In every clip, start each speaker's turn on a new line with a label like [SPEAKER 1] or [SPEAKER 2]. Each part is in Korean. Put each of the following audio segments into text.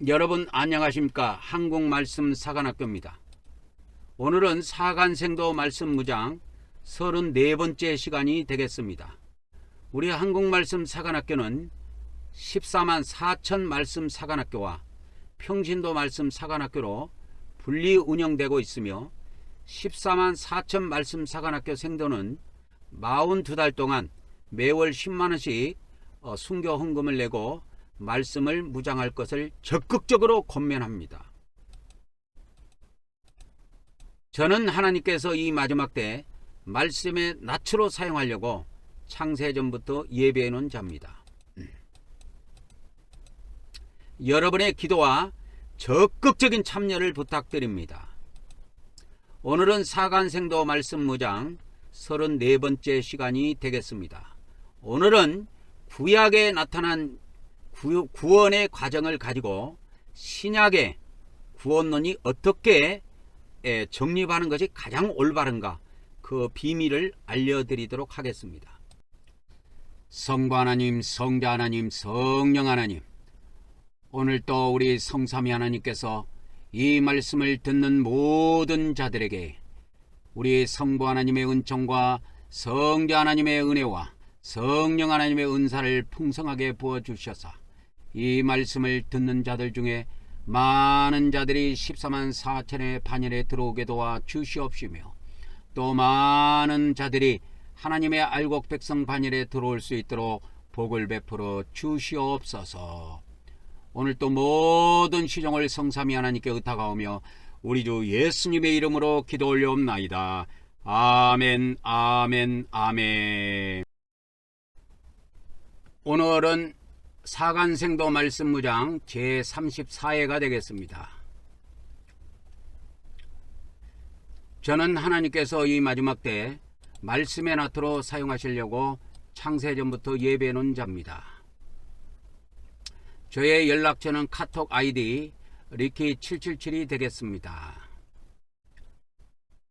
[SPEAKER 1] 여러분 안녕하십니까? 한국말씀 사관학교입니다. 오늘은 사간생도 말씀무장 34번째 시간이 되겠습니다. 우리 한국말씀 사관학교는 14만 4천 말씀 사관학교와 평신도 말씀 사관학교로 분리 운영되고 있으며 14만 4천 말씀 사관학교 생도는 42달 동안 매월 10만원씩 순교 헌금을 내고 말씀을 무장할 것을 적극적으로 권면합니다. 저는 하나님께서 이 마지막 때 말씀의 낯으로 사용하려고 창세전부터 예배해 놓은 자입니다. 여러분의 기도와 적극적인 참여를 부탁드립니다. 오늘은 사간생도 말씀 무장 34번째 시간이 되겠습니다. 오늘은 구약에 나타난 구원의 과정을 가지고 신약의 구원론이 어떻게 정립하는 것이 가장 올바른가, 그 비밀을 알려드리도록 하겠습니다. 성부 하나님, 성자 하나님, 성령 하나님, 오늘 또 우리 성삼위 하나님께서 이 말씀을 듣는 모든 자들에게 우리 성부 하나님의 은총과 성자 하나님의 은혜와 성령 하나님의 은사를 풍성하게 부어주셔서 이 말씀을 듣는 자들 중에 많은 자들이 14만 4천의 반열에 들어오게 도와 주시옵시며, 또 많은 자들이 하나님의 알곡 백성 반열에 들어올 수 있도록 복을 베풀어 주시옵소서. 오늘 또 모든 시종을 성삼위 하나님께 의탁하오며 우리 주 예수님의 이름으로 기도 올려옵나이다. 아멘, 아멘, 아멘. 오늘은 사간생도 말씀무장 제34회가 되겠습니다. 저는 하나님께서 이 마지막 때 말씀의 낫으로 사용하시려고 창세전부터 예배해 놓은 자입니다. 저의 연락처는 카톡 아이디 리키777이 되겠습니다.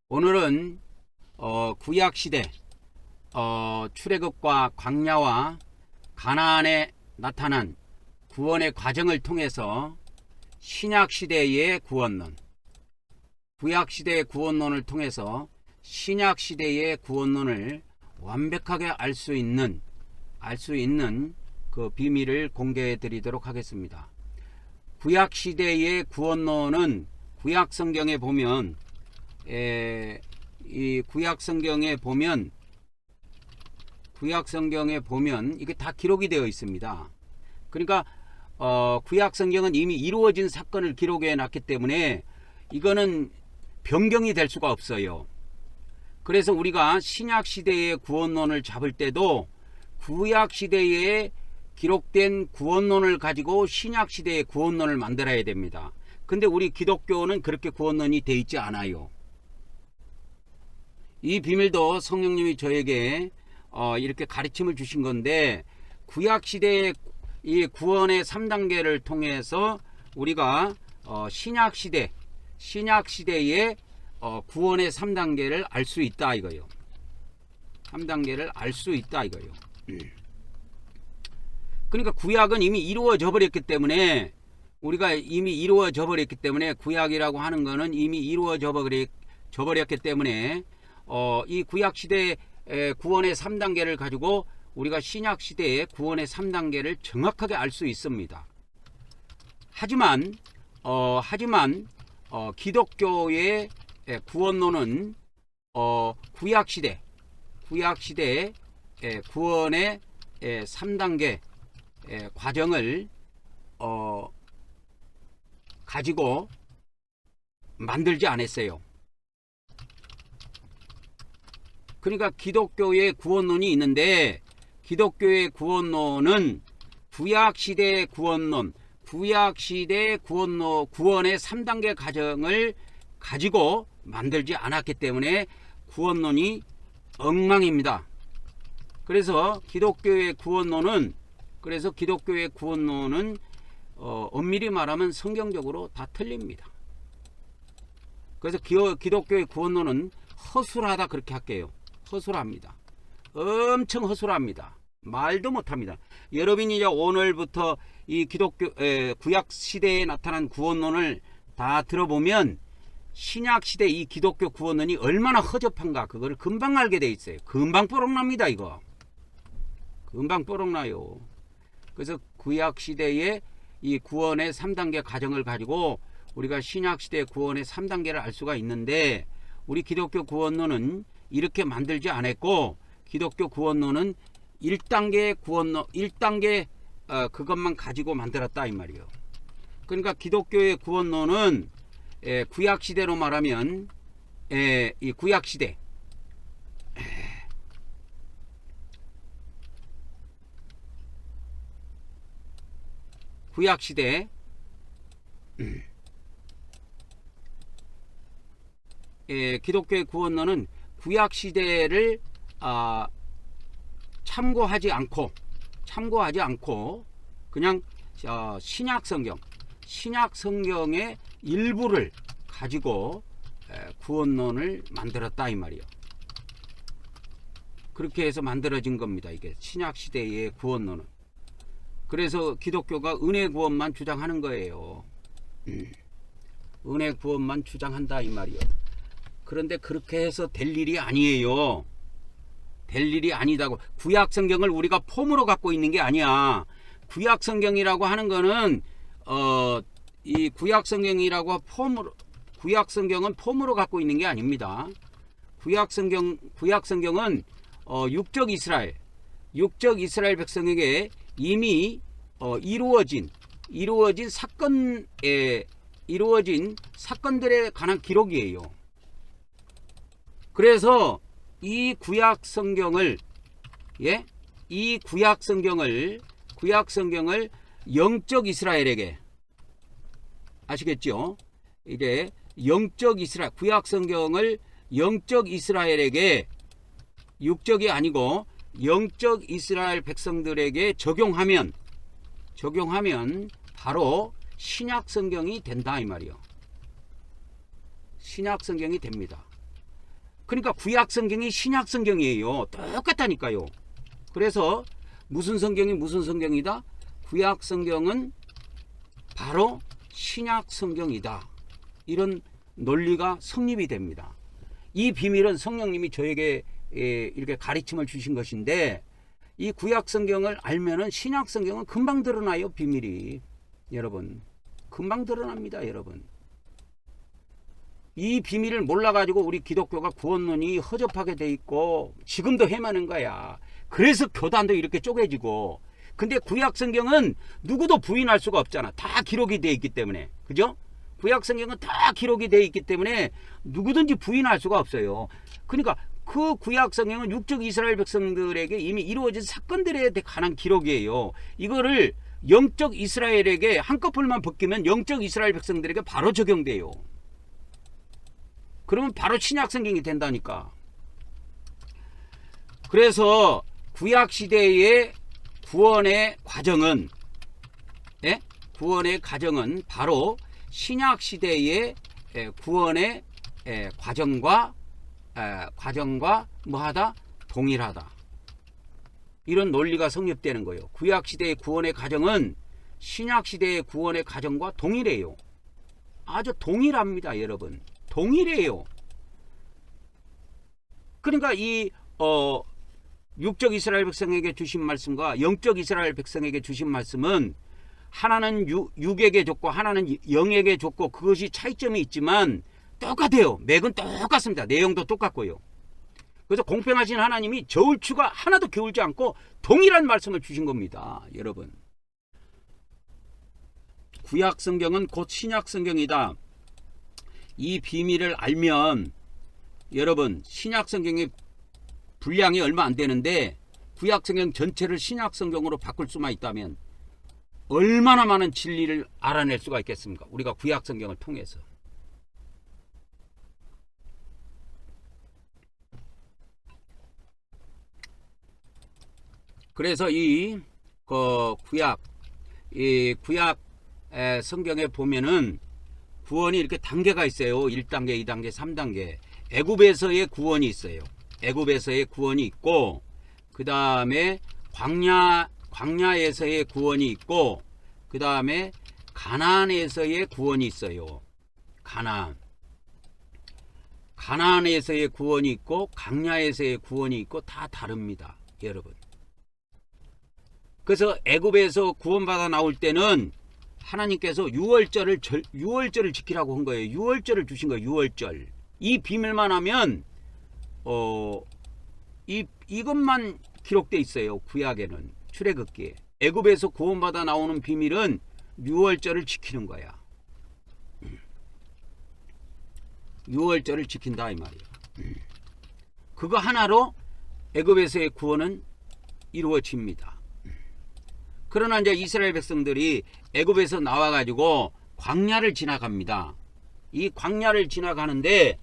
[SPEAKER 1] 오늘은 구약시대 출애굽과 광야와 가나안에 나타난 구원의 과정을 통해서 신약시대의 구원론, 구약시대의 구원론을 통해서 신약시대의 구원론을 완벽하게 알 수 있는 그 비밀을 공개해 드리도록 하겠습니다. 구약시대의 구원론은 구약성경에 보면 이게 다 기록이 되어 있습니다. 그러니까 구약성경은 이미 이루어진 사건을 기록해 놨기 때문에 이거는 변경이 될 수가 없어요. 그래서 우리가 신약시대의 구원론을 잡을 때도 구약시대에 기록된 구원론을 가지고 신약시대의 구원론을 만들어야 됩니다. 근데 우리 기독교는 그렇게 구원론이 되어 있지 않아요. 이 비밀도 성령님이 저에게 이렇게 가르침을 주신 건데, 구약시대의 이 구원의 3단계를 통해서 우리가 신약시대의 구원의 3단계를 알 수 있다 이거예요. 3단계를 알 수 있다 이거예요. 그러니까 구약은 이미 이루어져 버렸기 때문에, 우리가 이미 이루어져 버렸기 때문에, 구약이라고 하는 거는 이미 이루어져 버렸기 때문에 이 구약시대의 구원의 3단계를 가지고 우리가 신약시대의 구원의 3단계를 정확하게 알 수 있습니다. 하지만 기독교의 구원론은 구약시대의 구원의 3단계 과정을 가지고 만들지 않았어요. 그러니까 기독교의 구원론이 있는데, 기독교의 구원론은 구약시대의 구원론, 구약시대의 구원의 3단계 과정을 가지고 만들지 않았기 때문에 구원론이 엉망입니다. 그래서 기독교의 구원론은 엄밀히 말하면 성경적으로 다 틀립니다. 그래서 기독교의 구원론은 허술하다 그렇게 할게요. 허술합니다. 엄청 허술합니다. 말도 못합니다. 여러분이 이제 오늘부터 이 기독교 구약 시대에 나타난 구원론을 다 들어보면 신약 시대 이 기독교 구원론이 얼마나 허접한가 그거를 금방 알게 돼 있어요. 금방 뽀록납니다. 이거 금방 뽀록나요. 그래서 구약 시대의 이 구원의 3단계 과정을 가지고 우리가 신약 시대의 구원의 3단계를 알 수가 있는데, 우리 기독교 구원론은 이렇게 만들지 않았고, 기독교 구원론은 1단계 구원론, 1단계 그것만 가지고 만들었다 이 말이에요. 그러니까 기독교의 구원론은 구약 시대로 말하면 이 구약 시대, 구약 시대 기독교의 구원론은 구약 시대를 참고하지 않고 그냥 신약 성경의 일부를 가지고 구원론을 만들었다 이 말이에요. 그렇게 해서 만들어진 겁니다. 이게 신약 시대의 구원론은. 그래서 기독교가 은혜 구원만 주장하는 거예요. 은혜 구원만 주장한다 이 말이에요. 그런데 그렇게 해서 될 일이 아니에요. 될 일이 아니다고. 구약 성경을 우리가 폼으로 갖고 있는 게 아니야. 구약 성경이라고 하는 거는 이 구약 성경이라고 구약 성경은 폼으로 갖고 있는 게 아닙니다. 구약 성경은 육적 이스라엘 백성에게 이미 이루어진 사건들에 관한 기록이에요. 그래서 이 구약 성경을 영적 이스라엘에게, 아시겠죠? 이게 구약 성경을 영적 이스라엘에게, 육적이 아니고 영적 이스라엘 백성들에게 적용하면 바로 신약 성경이 된다 이 말이요. 신약 성경이 됩니다. 그러니까 구약 성경이 신약 성경이에요. 똑같다니까요. 그래서 무슨 성경이 무슨 성경이다? 구약 성경은 바로 신약 성경이다. 이런 논리가 성립이 됩니다. 이 비밀은 성령님이 저에게 이렇게 가르침을 주신 것인데, 이 구약 성경을 알면은 신약 성경은 금방 드러나요. 비밀이 여러분 금방 드러납니다. 여러분 이 비밀을 몰라가지고 우리 기독교가 구원론이 허접하게 돼 있고 지금도 헤매는 거야. 그래서 교단도 이렇게 쪼개지고. 근데 구약 성경은 누구도 부인할 수가 없잖아. 다 기록이 돼 있기 때문에. 그죠? 구약 성경은 다 기록이 돼 있기 때문에 누구든지 부인할 수가 없어요. 그러니까 그 구약 성경은 육적 이스라엘 백성들에게 이미 이루어진 사건들에 관한 기록이에요. 이거를 영적 이스라엘에게 한꺼풀만 벗기면 영적 이스라엘 백성들에게 바로 적용돼요. 그러면 바로 신약 성경이 된다니까. 그래서 구약 시대의 구원의 과정은 바로 신약 시대의 구원의 과정과 뭐하다? 동일하다. 이런 논리가 성립되는 거예요. 구약 시대의 구원의 과정은 신약 시대의 구원의 과정과 동일해요. 아주 동일합니다, 여러분. 동일해요. 그러니까 이 육적 이스라엘 백성에게 주신 말씀과 영적 이스라엘 백성에게 주신 말씀은 하나는 육에게 줬고 하나는 영에게 줬고, 그것이 차이점이 있지만 똑같아요. 맥은 똑같습니다. 내용도 똑같고요. 그래서 공평하신 하나님이 저울추가 하나도 기울지 않고 동일한 말씀을 주신 겁니다. 여러분 구약 성경은 곧 신약 성경이다. 이 비밀을 알면 여러분 신약 성경의 분량이 얼마 안 되는데 구약 성경 전체를 신약 성경으로 바꿀 수만 있다면 얼마나 많은 진리를 알아낼 수가 있겠습니까? 우리가 구약 성경을 통해서. 그래서 이 구약 성경에 보면은 구원이 이렇게 단계가 있어요. 1단계, 2단계, 3단계. 애굽에서의 구원이 있어요. 애굽에서의 구원이 있고, 그 다음에 광야에서의 구원이 있고 그 다음에 가나안에서의 구원이 있어요. 가나안에서의 구원이 있고 광야에서의 구원이 있고 다 다릅니다, 여러분. 그래서 애굽에서 구원받아 나올 때는 하나님께서 유월절을 지키라고 한 거예요. 유월절을 주신 거예요. 유월절. 이 비밀만 하면 이것만 기록돼 있어요. 구약에는, 출애굽기에. 애굽에서 구원받아 나오는 비밀은 유월절을 지키는 거야. 유월절을 지킨다 이 말이야. 그거 하나로 애굽에서의 구원은 이루어집니다. 그러나 이제 이스라엘 백성들이 애굽에서 나와 가지고 광야를 지나갑니다. 이 광야를 지나가는데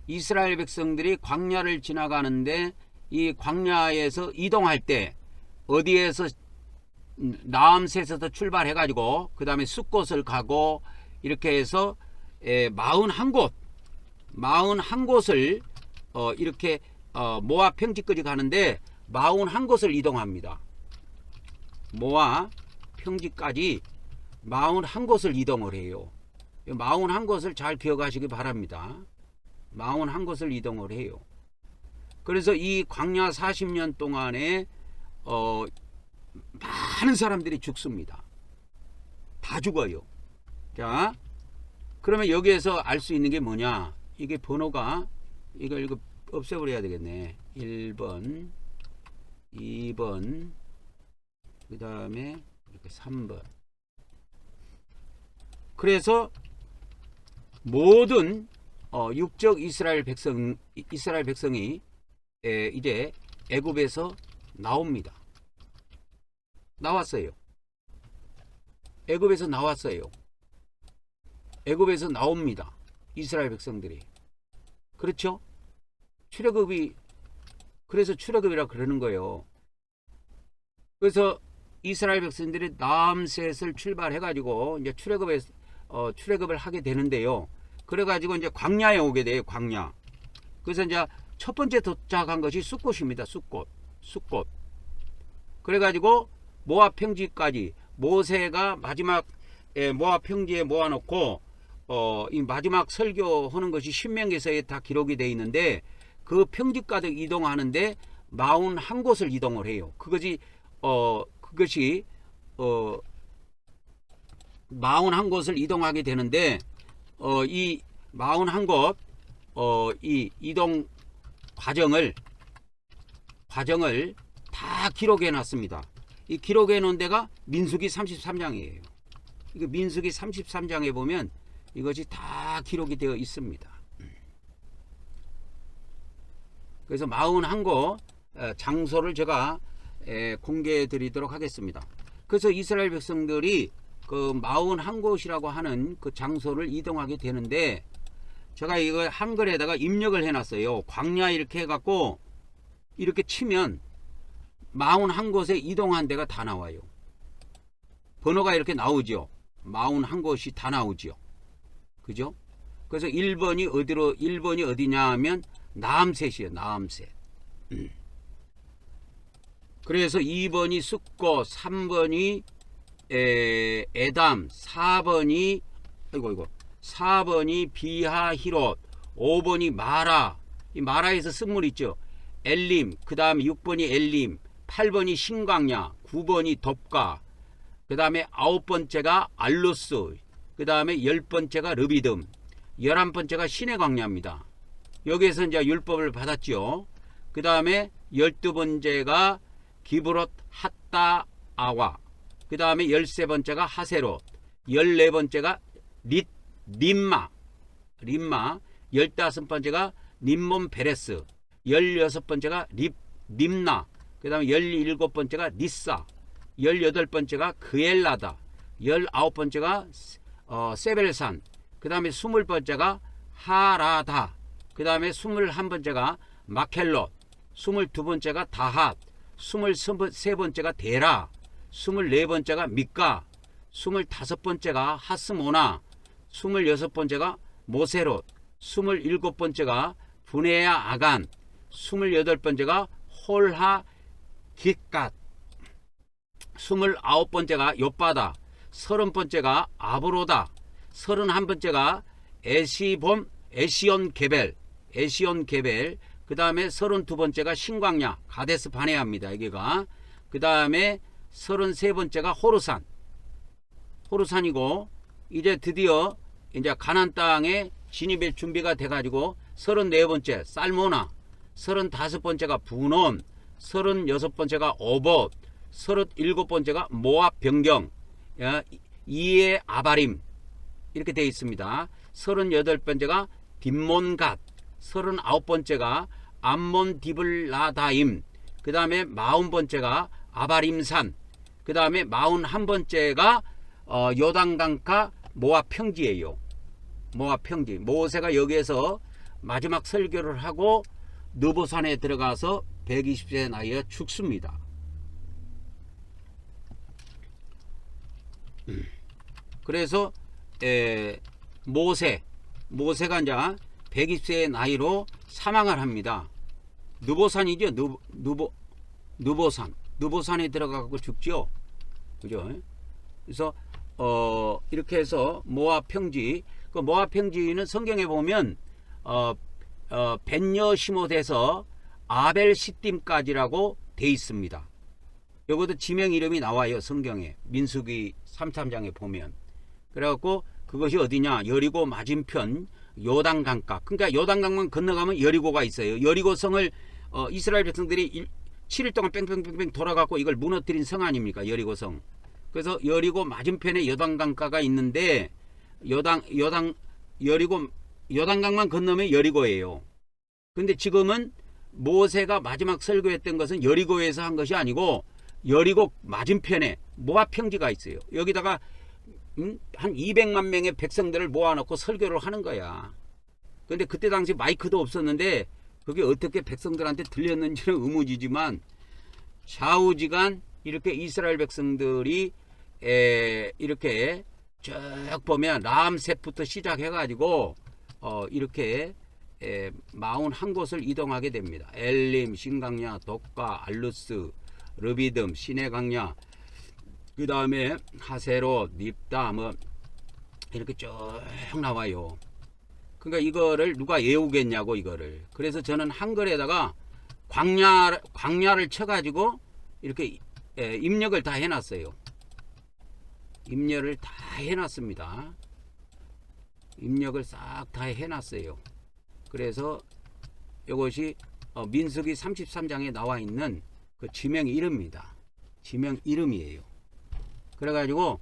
[SPEAKER 1] 이스라엘 백성들이 광야를 지나가는데 이 광야에서 이동할 때 어디에서 나암셋에서 출발해 가지고 그 다음에 숫곳을 가고 이렇게 해서 41곳을 이렇게 모압 평지까지 가는데 41곳을 이동합니다. 모압 평지까지 41곳을 이동을 해요. 41곳을 잘 기억하시기 바랍니다. 41곳을 이동을 해요. 그래서 이 광야 40년 동안에 많은 사람들이 죽습니다. 다 죽어요. 자, 그러면 여기에서 알 수 있는 게 뭐냐? 이게 번호가 이거 없애버려야 되겠네. 1번, 2번, 그 다음에 이렇게 3번. 그래서 모든 육적 이스라엘 백성이 이제 애굽에서 나옵니다. 나왔어요. 애굽에서 나왔어요. 애굽에서 나옵니다. 이스라엘 백성들이. 그렇죠? 그래서 출애굽이라 그러는 거예요. 그래서 이스라엘 백성들이 나암셋을 출발해 가지고 이제 출애굽을 하게 되는데요. 그래 가지고 이제 광야에 오게 돼요. 광야. 그래서 이제 첫 번째 도착한 것이 숫곳입니다. 숫곳. 그래 가지고 모압 평지까지 모세가 마지막 모압 평지에 모아놓고 이 마지막 설교하는 것이 신명기서에 다 기록이 되어 있는데 그 평지까지 이동하는데 41곳을 이동을 해요. 그것이 41곳을 이동하게 되는데 이 41곳 이 이동 과정을 다 기록해 놨습니다. 이 기록해 놓은 데가 민수기 33장이에요. 이거 민수기 33장에 보면 이것이 다 기록이 되어 있습니다. 그래서 41곳 장소를 제가 공개해 드리도록 하겠습니다. 그래서 이스라엘 백성들이 그 41곳이라고 하는 그 장소를 이동하게 되는데 제가 이거 한글에다가 입력을 해 놨어요. 광야 이렇게 해갖고 이렇게 치면 41곳에 이동한 데가 다 나와요. 번호가 이렇게 나오죠. 41곳이 다 나오죠. 그죠? 그래서 1번이 어디냐 하면 나암셋이에요. 나암셋. 그래서 2번이 숫곳, 3번이 에담, 4번이 4번이 비하히롯, 5번이 마라. 이 마라에서 쓴물 있죠. 엘림, 그 다음에 6번이 엘림, 8번이 신광야, 9번이 덥가, 그 다음에 9번째가 알루스, 그 다음에 10번째가 르비듬, 11번째가 신의 광야입니다. 여기에서 이제 율법을 받았죠. 그 다음에 12번째가 기브롯 핫다 아와, 그 다음에 13번째가 하세롯, 14번째가 림마, 15번째가 림몬 베레스, 16번째가 림나, 그 다음에 17번째가 니사, 18번째가 그엘라다, 19번째가 세벨산, 그 다음에 20번째가 하라다, 그 다음에 21번째가 마켈롯, 22번째가 다핫, 23번째가 데라, 24번째가 미카, 25번째가 하스모나, 26번째가 모세롯, 27번째가 분해야 아간, 28번째가 홀하 깃갓, 29번째가 욥바다, 30번째가 아브로다, 31번째가 에시온 게벨, 그 다음에 32번째가 신광야 가데스 바네아입니다. 여기가. 그 다음에 33번째가 호르산이고, 이제 드디어 이제 가나안 땅에 진입할 준비가 돼가지고 34번째 살모나, 35번째가 분온, 36번째가 오봇, 37번째가 모압 변경, 이에 아바림 이렇게 되어 있습니다. 38번째가 딥몬갓, 39번째가 암몬 디블라다임, 그 다음에 40번째가 아바림산, 그 다음에 41번째가 요단강가 모압 평지예요. 모압 평지. 모세가 여기에서 마지막 설교를 하고 느보산에 들어가서 120세 나이에 죽습니다. 그래서 모세가 이제 120세의 나이로 사망을 합니다. 느보산이죠. 느보산에 들어가고 죽죠. 그죠? 그래서 이렇게 해서 모압 평지, 그 모압 평지는 성경에 보면 벤여시못에서 아벨 시딤까지라고 돼 있습니다. 여기도 지명 이름이 나와요. 성경에 민수기 33장에 보면. 그래갖고 그것이 어디냐, 여리고 맞은편 요단강가. 그러니까 요단강만 건너가면 여리고가 있어요. 여리고성을 이스라엘 백성들이 7일 동안 뺑뺑뺑뺑 돌아가고 이걸 무너뜨린 성 아닙니까, 여리고성. 그래서 여리고 맞은편에 요단강가가 있는데, 요단강만 건너면 여리고예요. 근데 지금은 모세가 마지막 설교했던 것은 여리고에서 한 것이 아니고 여리고 맞은편에 모압 평지가 있어요. 여기다가 한 200만 명의 백성들을 모아놓고 설교를 하는 거야. 근데 그때 당시 마이크도 없었는데 그게 어떻게 백성들한테 들렸는지는 의문이지만, 좌우지간 이렇게 이스라엘 백성들이 이렇게 쭉 보면 람셋부터 시작해가지고 이렇게 41곳을 이동하게 됩니다. 엘림, 신강야, 독가, 알루스, 르비듬, 시내강야, 그 다음에 하세로, 닙다, 뭐 이렇게 쭉 나와요. 그러니까 이거를 누가 외우겠냐고, 이거를. 그래서 저는 한글에다가 광야를 쳐가지고 이렇게 입력을 다 해놨어요. 입력을 다 해놨습니다. 입력을 싹 다 해놨어요. 그래서 이것이 민수기 33장에 나와 있는 그 지명 이름입니다. 지명 이름이에요. 그래가지고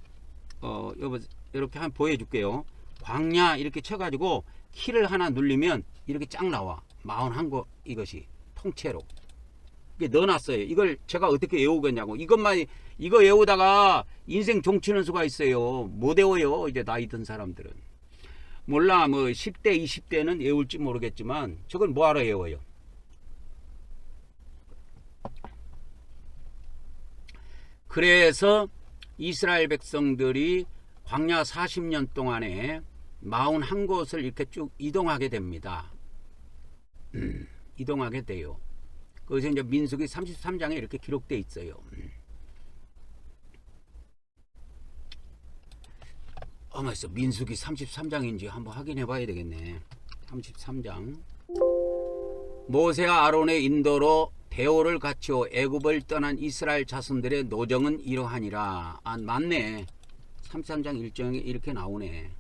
[SPEAKER 1] 이렇게 한번 보여줄게요. 광야 이렇게 쳐가지고 키를 하나 누르면 이렇게 쫙 나와. 41곳 이것이 통째로. 이게 넣어놨어요. 이걸 제가 어떻게 외우겠냐고. 이거 외우다가 인생 종치는 수가 있어요. 못 외워요. 이제 나이 든 사람들은. 몰라, 뭐 10대 20대는 외울지 모르겠지만 저걸 뭐하러 외워요. 그래서 이스라엘 백성들이 광야 40년 동안에 41곳을 이렇게 쭉 이동하게 됩니다. 이동하게 돼요. 그래서 이제 민수기 33장에 이렇게 기록되어 있어요. 어머서 민수기 33장인지 한번 확인해 봐야 되겠네. 33장. 모세와 아론의 인도로 대오를 갖추어 애굽을 떠난 이스라엘 자손들의 노정은 이러하니라. 아, 맞네. 33장 1장에 이렇게 나오네.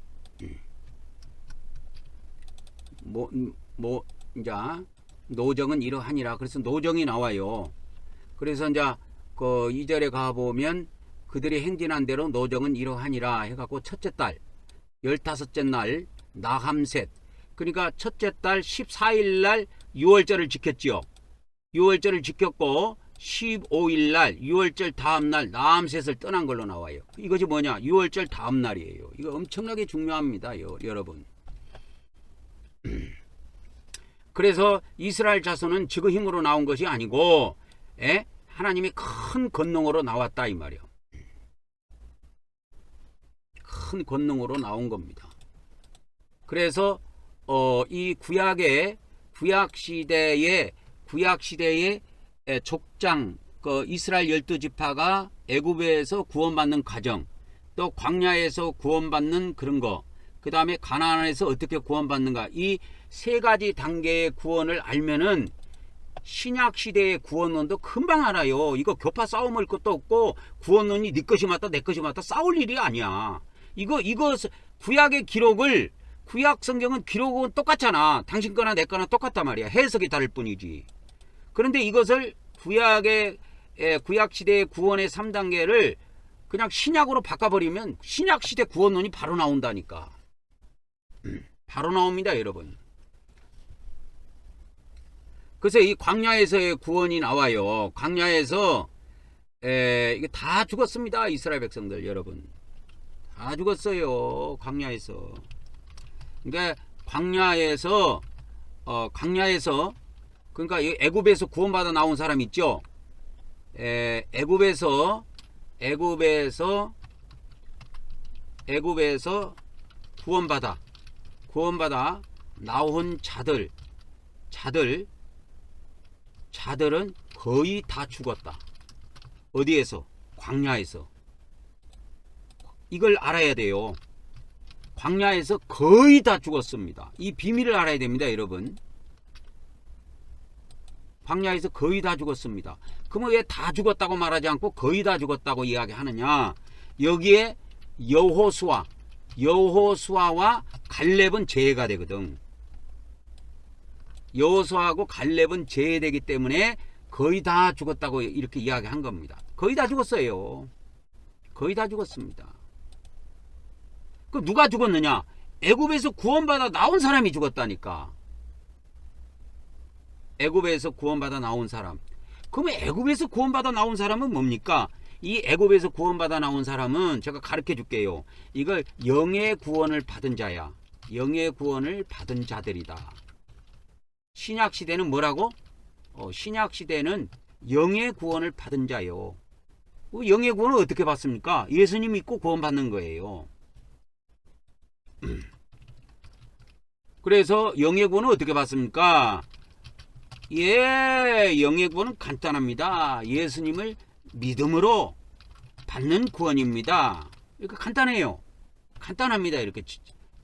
[SPEAKER 1] 이제 노정은 이러하니라. 그래서 노정이 나와요. 그래서 이제 그 2절에 가보면 그들이 행진한 대로 노정은 이러하니라 해갖고 첫째 달 15째 날 나함셋, 그러니까 첫째 달 14일 날 6월절을 지켰지요. 6월절을 지켰고 15일 날 6월절 다음 날 나함셋을 떠난 걸로 나와요. 이것이 뭐냐? 6월절 다음 날이에요. 이거 엄청나게 중요합니다, 여러분. 그래서 이스라엘 자손은 지그 힘으로 나온 것이 아니고 하나님이 큰 권능으로 나왔다 이 말이에요. 큰 권능으로 나온 겁니다. 그래서 이 구약 시대의 구약 시대의 족장 그 이스라엘 12지파가 애굽에서 구원받는 과정, 또 광야에서 구원받는 그런 거, 그 다음에 가나안에서 어떻게 구원받는가, 이 세 가지 단계의 구원을 알면은 신약 시대의 구원론도 금방 알아요. 이거 교파 싸움할 것도 없고, 구원론이 네 것이 맞다 내 것이 맞다 싸울 일이 아니야. 이거 구약의 기록을, 구약 성경은 기록은 똑같잖아. 당신 거나 내 거나 똑같단 말이야. 해석이 다를 뿐이지. 그런데 이것을 구약 시대의 구원의 3단계를 그냥 신약으로 바꿔버리면 신약 시대 구원론이 바로 나온다니까. 바로 나옵니다, 여러분. 그래서 이 광야에서의 구원이 나와요. 광야에서 이게 다 죽었습니다. 이스라엘 백성들 여러분. 다 죽었어요. 광야에서. 그러니까 광야에서 그러니까 애굽에서 구원받아 나온 사람 있죠. 애굽에서 구원받아 나온 자들은 거의 다 죽었다. 어디에서? 광야에서. 이걸 알아야 돼요. 광야에서 거의 다 죽었습니다. 이 비밀을 알아야 됩니다, 여러분. 광야에서 거의 다 죽었습니다. 그러면 왜 다 죽었다고 말하지 않고 거의 다 죽었다고 이야기하느냐? 여기에 여호수아와 갈렙은 제해가 되거든. 여호수아하고 갈렙은 제해되기 때문에 거의 다 죽었다고 이렇게 이야기한 겁니다. 거의 다 죽었어요. 거의 다 죽었습니다. 그럼 누가 죽었느냐? 애굽에서 구원받아 나온 사람이 죽었다니까. 애굽에서 구원받아 나온 사람. 그러면 애굽에서 구원받아 나온 사람은 뭡니까? 이 애굽에서 구원받아 나온 사람은 제가 가르쳐 줄게요. 이걸 영의 구원을 받은 자야. 영의 구원을 받은 자들이다. 신약 시대는 뭐라고? 신약 시대는 영의 구원을 받은 자요. 영의 구원을 어떻게 받습니까? 예수님 믿고 구원받는 거예요. 그래서 영의 구원은 어떻게 받습니까? 영의 구원은 간단합니다. 예수님을 믿음으로 받는 구원입니다. 이렇게 간단해요. 간단합니다. 이렇게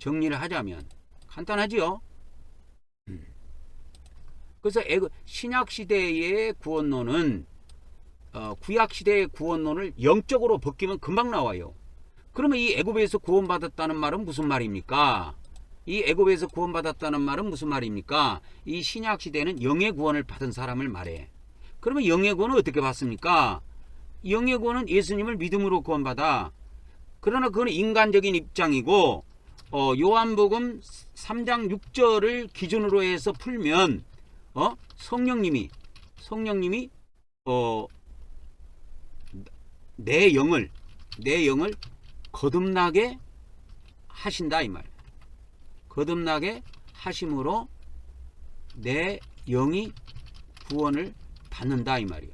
[SPEAKER 1] 정리를 하자면 간단하지요. 그래서 신약 시대의 구원론은 구약 시대의 구원론을 영적으로 벗기면 금방 나와요. 그러면 이 애굽에서 구원받았다는 말은 무슨 말입니까? 이 애굽에서 구원받았다는 말은 무슨 말입니까? 이 신약 시대는 영의 구원을 받은 사람을 말해. 그러면 영의 구원은 어떻게 받습니까? 영의 구원은 예수님을 믿음으로 구원받아. 그러나 그건 인간적인 입장이고, 요한복음 3장 6절을 기준으로 해서 풀면 성령님이 내 영을 거듭나게 하신다 이 말. 거듭나게 하심으로 내 영이 구원을 받는다 이 말이요.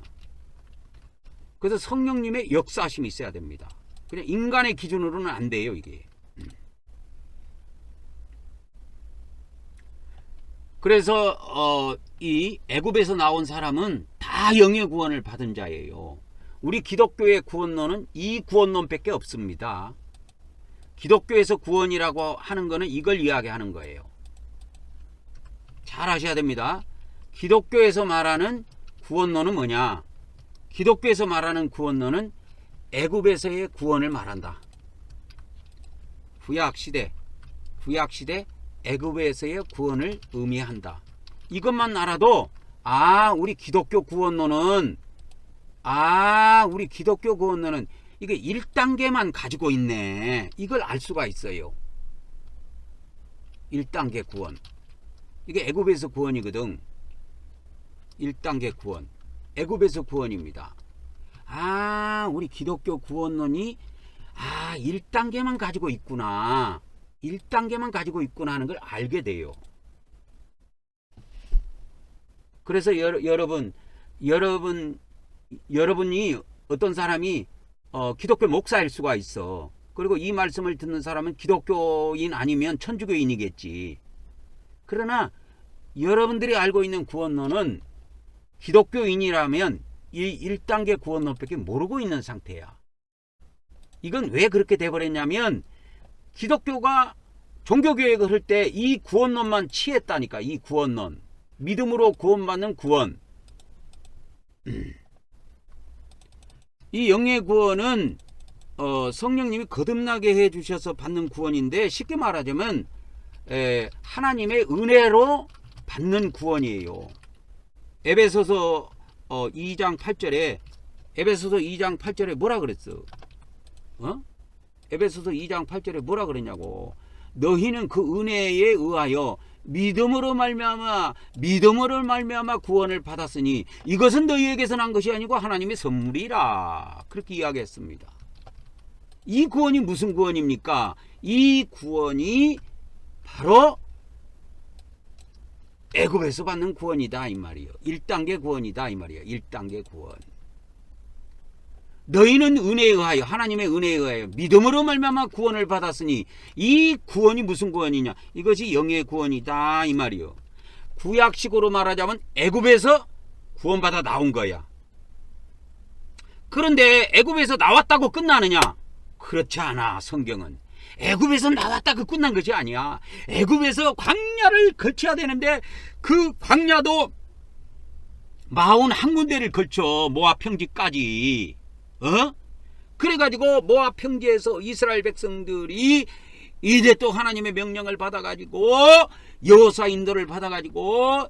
[SPEAKER 1] 그래서 성령님의 역사하심이 있어야 됩니다. 그냥 인간의 기준으로는 안 돼요 이게. 그래서 이 애굽에서 나온 사람은 다 영의 구원을 받은 자예요. 우리 기독교의 구원론은 이 구원론밖에 없습니다. 기독교에서 구원이라고 하는 거는 이걸 이야기하는 거예요. 잘 아셔야 됩니다. 기독교에서 말하는 구원론은 뭐냐? 기독교에서 말하는 구원론은 애굽에서의 구원을 말한다. 구약시대 애굽에서의 구원을 의미한다. 이것만 알아도 우리 기독교 구원론은 이게 1단계만 가지고 있네. 이걸 알 수가 있어요. 1단계 구원. 이게 애굽에서 구원이거든. 1단계 구원. 애굽에서 구원입니다. 우리 기독교 구원론이 1단계만 가지고 있구나. 1단계만 가지고 있구나 하는 걸 알게 돼요. 그래서 여러분이 어떤 사람이 기독교 목사일 수가 있어. 그리고 이 말씀을 듣는 사람은 기독교인 아니면 천주교인이겠지. 그러나 여러분들이 알고 있는 구원론은 기독교인이라면 이 1단계 구원론밖에 모르고 있는 상태야. 이건 왜 그렇게 돼버렸냐면 기독교가 종교개혁을 할 때 이 구원론만 취했다니까. 이 구원론. 믿음으로 구원받는 구원. 이 영의 구원은 성령님이 거듭나게 해주셔서 받는 구원인데, 쉽게 말하자면 하나님의 은혜로 받는 구원이에요. 에베소서 2장 8절에 에베소서 2장 8절에 뭐라 그랬어? 에베소서 2장 8절에 뭐라 그랬냐고. 너희는 그 은혜에 의하여 믿음으로 말미암아 구원을 받았으니 이것은 너희에게서 난 것이 아니고 하나님의 선물이라. 그렇게 이야기했습니다. 이 구원이 무슨 구원입니까? 이 구원이 바로 애굽에서 받는 구원이다 이 말이에요. 1단계 구원이다 이 말이에요. 1단계 구원. 너희는 은혜에 의하여, 하나님의 은혜에 의하여 믿음으로 말미암아 구원을 받았으니 이 구원이 무슨 구원이냐? 이것이 영의 구원이다 이 말이요. 구약식으로 말하자면 애굽에서 구원받아 나온 거야. 그런데 애굽에서 나왔다고 끝나느냐? 그렇지 않아. 성경은 애굽에서 나왔다고 끝난 것이 아니야. 애굽에서 광야를 거쳐야 되는데 그 광야도 41군데를 걸쳐 모압 평지까지. 그래가지고 모압 평지에서 이스라엘 백성들이 이제 또 하나님의 명령을 받아가지고 여호수아 인도를 받아가지고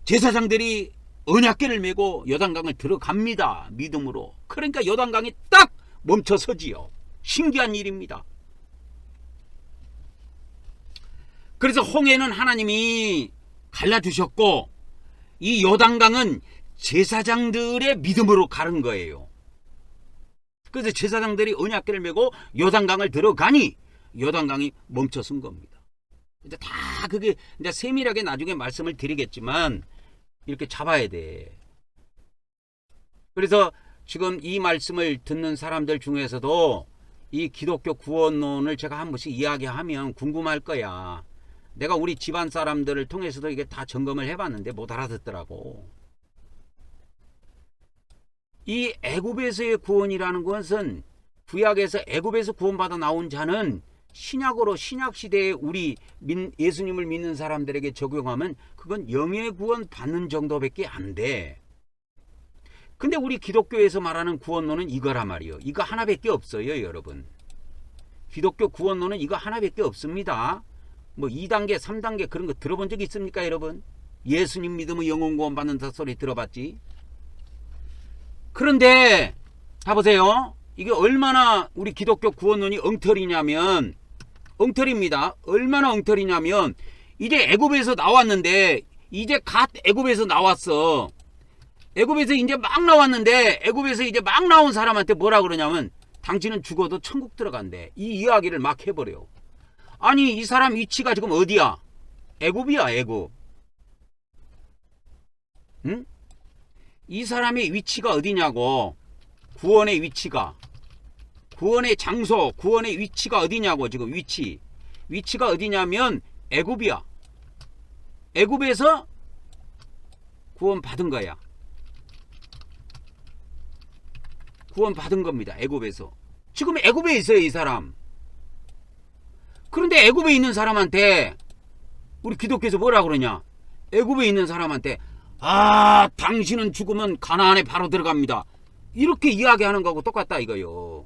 [SPEAKER 1] 제사장들이 언약궤를 메고 요단강을 들어갑니다. 믿음으로. 그러니까 요단강이 딱 멈춰서지요. 신기한 일입니다. 그래서 홍해는 하나님이 갈라주셨고 이 요단강은 제사장들의 믿음으로 가른 거예요. 그래서 제사장들이 언약궤를 메고 요단강을 들어가니 요단강이 멈춰선 겁니다. 이제 다 그게 이제 세밀하게 나중에 말씀을 드리겠지만 이렇게 잡아야 돼. 그래서 지금 이 말씀을 듣는 사람들 중에서도 이 기독교 구원론을 제가 한 번씩 이야기하면 궁금할 거야. 내가 우리 집안 사람들을 통해서도 이게 다 점검을 해봤는데 못 알아듣더라고. 이 애굽에서의 구원이라는 것은 구약에서 애굽에서 구원받아 나온 자는 신약으로 신약시대에 우리 예수님을 믿는 사람들에게 적용하면 그건 영의 구원 받는 정도밖에 안 돼. 근데 우리 기독교에서 말하는 구원론은 이거란 말이에요. 이거 하나밖에 없어요, 여러분. 기독교 구원론은 이거 하나밖에 없습니다. 뭐 2단계, 3단계 그런 거 들어본 적 있습니까, 여러분? 예수님 믿으면 영혼 구원 받는다 소리 들어봤지? 그런데 봐보세요. 이게 얼마나 우리 기독교 구원론이 엉터리냐면 엉터리입니다. 얼마나 엉터리냐면 이제 애굽에서 나왔는데 이제 갓 애굽에서 나왔어. 애굽에서 이제 막 나왔는데 애굽에서 이제 막 나온 사람한테 뭐라 그러냐면 당신은 죽어도 천국 들어간대. 이 이야기를 막 해버려. 아니 이 사람 위치가 지금 어디야? 애굽이야 애굽. 응? 이 사람의 위치가 어디냐고. 구원의 위치가, 구원의 장소, 구원의 위치가 어디냐고. 지금 위치가 어디냐면 애굽이야. 애굽에서 구원 받은 거야. 구원 받은 겁니다. 애굽에서. 지금 애굽에 있어요 이 사람. 그런데 애굽에 있는 사람한테 우리 기독교에서 뭐라 그러냐? 애굽에 있는 사람한테 당신은 죽으면 가나안에 바로 들어갑니다. 이렇게 이야기하는 거하고 똑같다 이거요.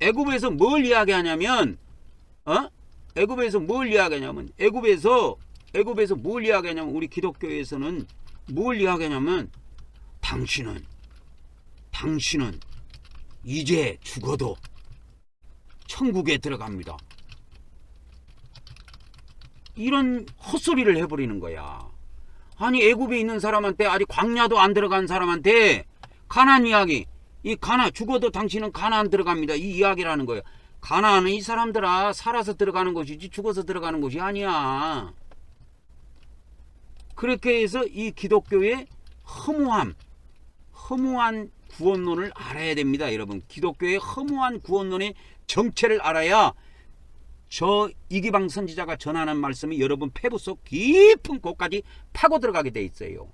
[SPEAKER 1] 애굽에서 뭘 이야기하냐면 애굽에서 뭘 이야기하냐면 우리 기독교에서는 뭘 이야기하냐면 당신은 이제 죽어도 천국에 들어갑니다. 이런 헛소리를 해버리는 거야. 아니 애굽에 있는 사람한테 아직 광야도 안 들어간 사람한테 가나안 이야기, 이 죽어도 당신은 가나안 들어갑니다. 이 이야기라는 거예요. 가나안은 이 사람들아 살아서 들어가는 곳이지 죽어서 들어가는 곳이 아니야. 그렇게 해서 이 기독교의 허무한 구원론을 알아야 됩니다. 여러분 기독교의 허무한 구원론의 정체를 알아야 저 이기방 선지자가 전하는 말씀이 여러분 폐부 속 깊은 곳까지 파고 들어가게 돼 있어요.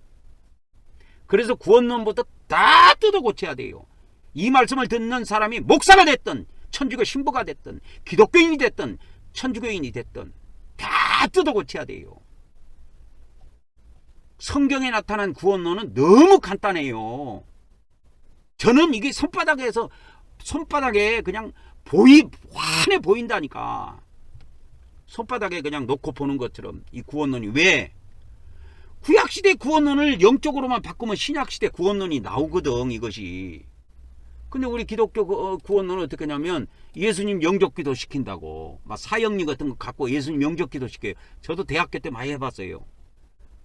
[SPEAKER 1] 그래서 구원론부터 다 뜯어 고쳐야 돼요. 이 말씀을 듣는 사람이 목사가 됐든 천주교 신부가 됐든 기독교인이 됐든 천주교인이 됐든 다 뜯어 고쳐야 돼요. 성경에 나타난 구원론은 너무 간단해요. 저는 이게 손바닥에 그냥 환해 보인다니까. 손바닥에 그냥 놓고 보는 것처럼 이 구원론이. 왜? 구약시대 구원론을 영적으로만 바꾸면 신약시대 구원론이 나오거든, 이것이. 근데 우리 기독교 구원론은 어떻게 하냐면 예수님 영접기도 시킨다고 막 사형리 같은 거 갖고 예수님 영접기도 시켜요. 저도 대학교 때 많이 해봤어요.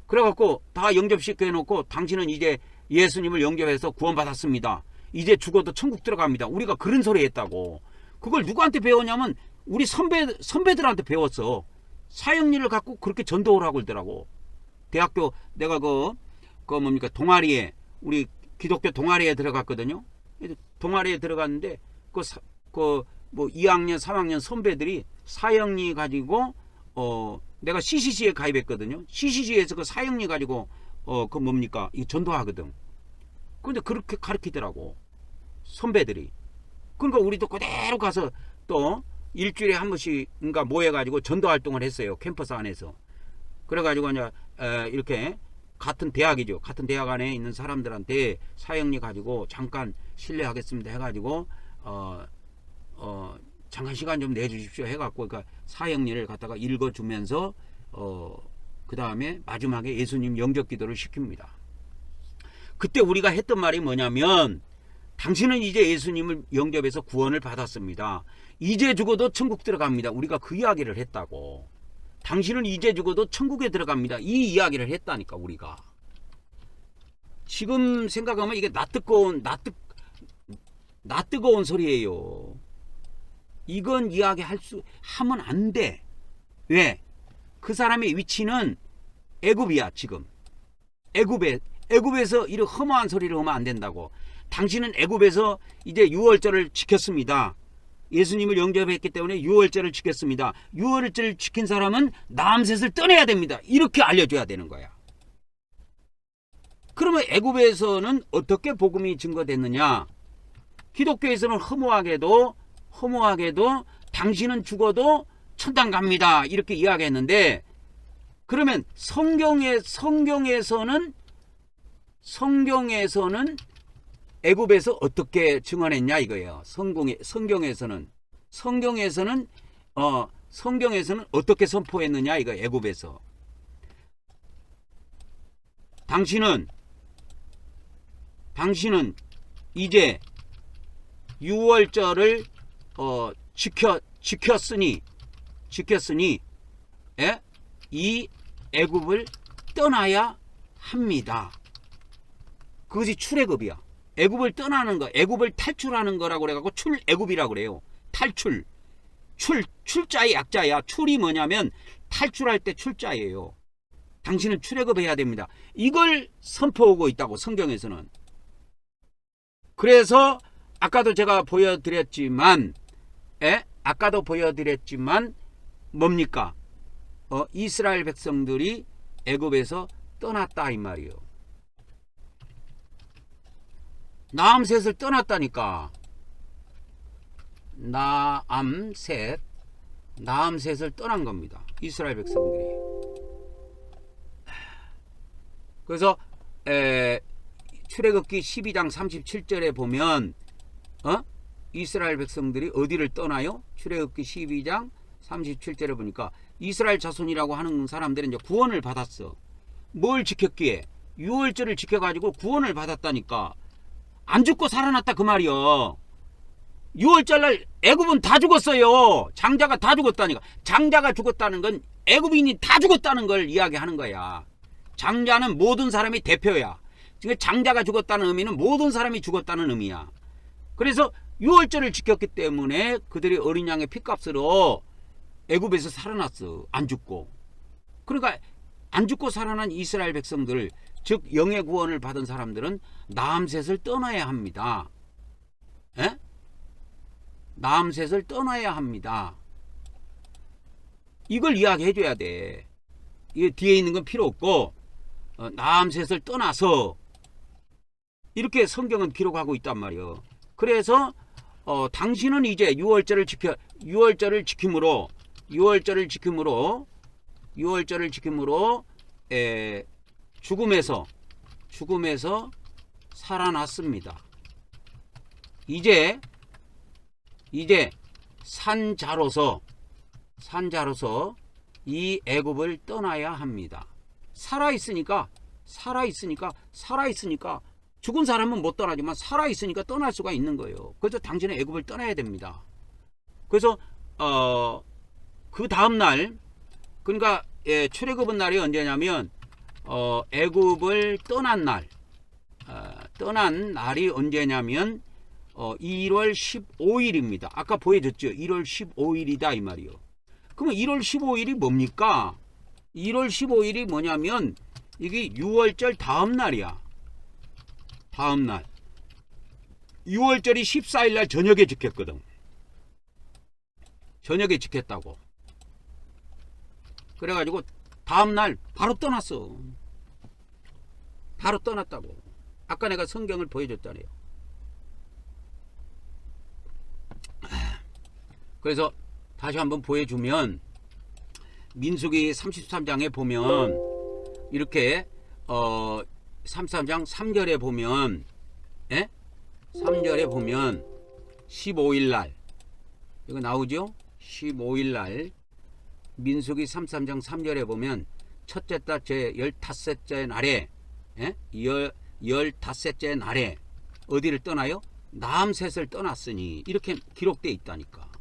[SPEAKER 1] 그래갖고 다 영접시켜 놓고 당신은 이제 예수님을 영접해서 구원받았습니다. 이제 죽어도 천국 들어갑니다. 우리가 그런 소리 했다고. 그걸 누구한테 배웠냐면 우리 선배들한테 배웠어. 사형리를 갖고 그렇게 전도를 하고 있더라고. 대학교 내가 뭡니까 동아리에, 우리 기독교 동아리에 들어갔거든요. 동아리에 들어갔는데 뭐 2학년 3학년 선배들이 사형리 가지고 내가 CCC에 가입했거든요. CCC에서 그 사형리 가지고 이 전도하거든. 근데 그렇게 가르치더라고 선배들이. 그러니까 우리도 그대로 가서 또 일주일에 한 번씩인가 모여가지고 전도 활동을 했어요. 캠퍼스 안에서. 그래가지고 이제 이렇게 같은 대학이죠. 같은 대학 안에 있는 사람들한테 사형리 가지고 잠깐 실례하겠습니다 해가지고 잠깐 시간 좀 내주십시오 해갖고 그러니까 사형리를 갖다가 읽어주면서 그 다음에 마지막에 예수님 영접기도를 시킵니다. 그때 우리가 했던 말이 뭐냐면 당신은 이제 예수님을 영접해서 구원을 받았습니다. 이제 죽어도 천국 들어갑니다. 우리가 그 이야기를 했다고. 당신은 이제 죽어도 천국에 들어갑니다. 이 이야기를 했다니까 우리가. 지금 생각하면 이게 나 뜨거운 소리예요. 이건 하면 안 돼. 왜? 그 사람의 위치는 애굽이야 지금. 애굽에서 이런 허무한 소리를 하면 안 된다고. 당신은 애굽에서 이제 유월절을 지켰습니다. 예수님을 영접했기 때문에 유월절을 지켰습니다. 유월절을 지킨 사람은 남셋을 떠나야 됩니다. 이렇게 알려줘야 되는 거야. 그러면 애굽에서는 어떻게 복음이 증거됐느냐? 기독교에서는 허무하게도 당신은 죽어도 천당 갑니다. 이렇게 이야기했는데, 그러면 성경에서는 애굽에서 어떻게 증언했냐 이거예요. 성경에서는 어떻게 선포했느냐 이거. 애굽에서 당신은 이제 유월절을 지켰으니 이 애굽을 떠나야 합니다. 그것이 출애굽이야. 애굽을 떠나는 거, 애굽을 탈출하는 거라고 그래갖고 출애굽이라고 그래요. 탈출. 출자의 약자야. 출이 뭐냐면 탈출할 때 출자예요. 당신은 출애굽해야 됩니다. 이걸 선포하고 있다고 성경에서는. 그래서 아까도 제가 보여드렸지만 뭡니까? 이스라엘 백성들이 애굽에서 떠났다 이 말이에요. 남셋을 떠났다니까. 남셋을 떠난 겁니다. 이스라엘 백성들이. 그래서 출애굽기 12장 37절에 보면 이스라엘 백성들이 어디를 떠나요? 출애굽기 12장 37절에 보니까 이스라엘 자손이라고 하는 사람들은 이제 구원을 받았어. 뭘 지켰기에? 유월절을 지켜가지고 구원을 받았다니까. 안 죽고 살아났다 그 말이요. 6월절날 애굽은 다 죽었어요. 장자가 다 죽었다니까. 장자가 죽었다는 건 애굽인이 다 죽었다는 걸 이야기하는 거야. 장자는 모든 사람이 대표야. 지금 장자가 죽었다는 의미는 모든 사람이 죽었다는 의미야. 그래서 6월절을 지켰기 때문에 그들이 어린 양의 핏값으로 애굽에서 살아났어. 안 죽고. 그러니까 안 죽고 살아난 이스라엘 백성들, 즉 영의 구원을 받은 사람들은 남셋을 떠나야 합니다. 남셋을 떠나야 합니다. 이걸 이야기해 줘야 돼. 이 뒤에 있는 건 필요 없고 남셋을 떠나서 이렇게 성경은 기록하고 있단 말이에요. 그래서 당신은 이제 유월절을 지킴으로 죽음에서 살아났습니다. 이제 산자로서 이 애굽을 떠나야 합니다. 살아있으니까 죽은 사람은 못 떠나지만 살아있으니까 떠날 수가 있는 거예요. 그래서 당신은 애굽을 떠나야 됩니다. 그래서 그 다음날, 그러니까 출애굽은 날이 언제냐면 애굽을 떠난 날이 언제냐면 1월 15일입니다. 아까 보여줬죠. 1월 15일이다 이 말이요. 그러면 1월 15일이 뭡니까? 1월 15일이 뭐냐면 이게 6월절 다음 날이야. 다음 날. 6월절이 14일 날 저녁에 지켰거든. 저녁에 지켰다고. 그래가지고 다음 날 바로 떠났어. 바로 떠났다고. 아까 내가 성경을 보여줬잖아요. 그래서 다시 한번 보여주면 민수기 33장에 보면 이렇게 33장 3절에 보면 3절에 보면 15일날 이거 나오죠? 15일날 민수기 33장 3절에 보면 첫째 달 제 15째 날에 15째 날에 어디를 떠나요? 남셋을 떠났으니 이렇게 기록되어 있다니까.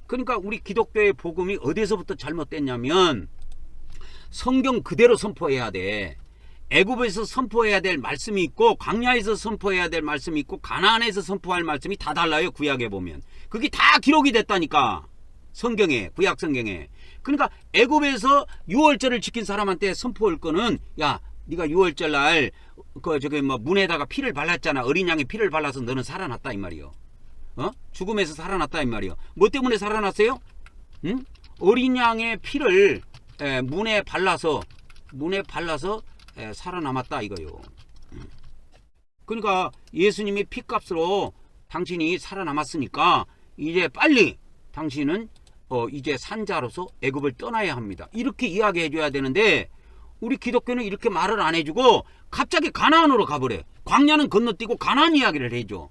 [SPEAKER 1] 그러니까 우리 기독교의 복음이 어디서부터 잘못됐냐면 성경 그대로 선포해야 돼. 애굽에서 선포해야 될 말씀이 있고 광야에서 선포해야 될 말씀이 있고 가나안에서 선포할 말씀이 다 달라요. 구약에 보면 그게 다 기록이 됐다니까. 성경에, 구약 성경에. 그러니까 애굽에서 유월절을 지킨 사람한테 선포할 거는 야 네가 유월절 날 문에다가 피를 발랐잖아. 어린 양의 피를 발라서 너는 살아났다 이 말이요. 죽음에서 살아났다 이 말이요. 뭐 때문에 살아났어요? 어린 양의 피를 문에 발라서 살아남았다 이거요. 그러니까 예수님이 피값으로 당신이 살아남았으니까 이제 빨리 당신은 이제 산자로서 애굽을 떠나야 합니다. 이렇게 이야기해 줘야 되는데 우리 기독교는 이렇게 말을 안 해주고 갑자기 가나안으로 가버려. 광야는 건너뛰고 가나안 이야기를 해줘.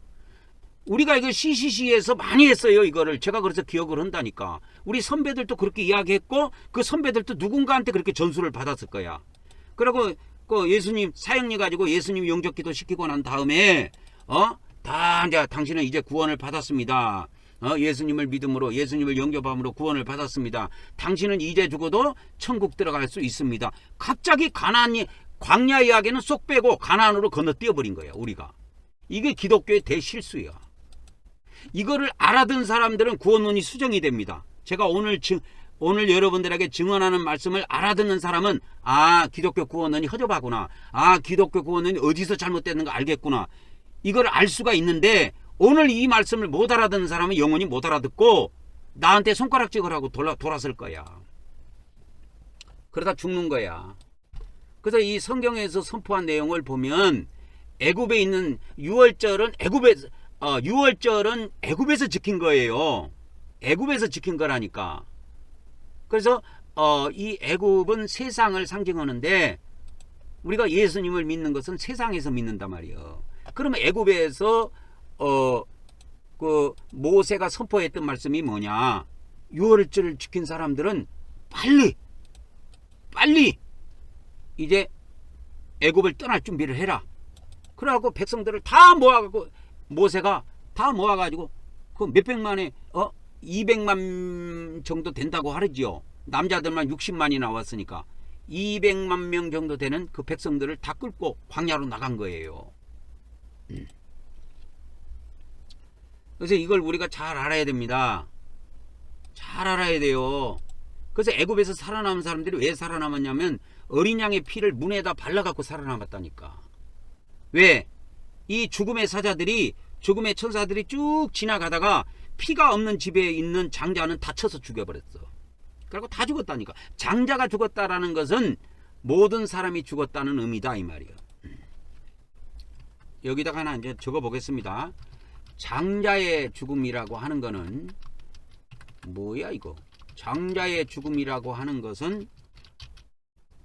[SPEAKER 1] 우리가 이거 CCC에서 많이 했어요. 이거를 제가 그래서 기억을 한다니까. 우리 선배들도 그렇게 이야기했고 그 선배들도 누군가한테 그렇게 전수를 받았을 거야. 그리고 그 예수님 사형리 가지고 예수님 영접기도 시키고 난 다음에 다 이제 당신은 이제 구원을 받았습니다. 예수님을 믿음으로 예수님을 영접함으로 구원을 받았습니다. 당신은 이제 죽어도 천국 들어갈 수 있습니다. 갑자기 가나안이 광야 이야기는 쏙 빼고 가나안으로 건너뛰어 버린 거야. 우리가 이게 기독교의 대실수야. 이거를 알아듣는 사람들은 구원론이 수정이 됩니다. 제가 오늘 여러분들에게 증언하는 말씀을 알아듣는 사람은 기독교 구원론이 허접하구나. 기독교 구원론이 어디서 잘못됐는가 알겠구나. 이걸 알 수가 있는데 오늘 이 말씀을 못 알아듣는 사람은 영원히 못 알아듣고 나한테 손가락 찍으라고 돌아설 거야. 그러다 죽는 거야. 그래서 이 성경에서 선포한 내용을 보면 애굽에 있는 유월절은 애굽에서 지킨 거예요. 애굽에서 지킨 거라니까. 그래서 이 애굽은 세상을 상징하는데 우리가 예수님을 믿는 것은 세상에서 믿는단 말이에요. 그러면 애굽에서 그 모세가 선포했던 말씀이 뭐냐? 유월절을 지킨 사람들은 빨리 이제 애굽을 떠날 준비를 해라. 그래갖고 백성들을 다 모아가지고 모세가 다 모아가지고 그 몇백만에 200만 정도 된다고 하르지요. 남자들만 60만이 나왔으니까 200만 명 정도 되는 그 백성들을 다 끌고 광야로 나간 거예요. 그래서 이걸 우리가 잘 알아야 됩니다. 잘 알아야 돼요. 그래서 애굽에서 살아남은 사람들이 왜 살아남았냐면 어린 양의 피를 문에다 발라갖고 살아남았다니까. 왜? 이 죽음의 사자들이 죽음의 천사들이 쭉 지나가다가 피가 없는 집에 있는 장자는 다쳐서 죽여버렸어. 그리고 다 죽었다니까. 장자가 죽었다라는 것은 모든 사람이 죽었다는 의미다 이 말이에요. 여기다가 하나 이제 적어 보겠습니다. 장자의 죽음이라고 하는 거는 뭐야 이거? 장자의 죽음이라고 하는 것은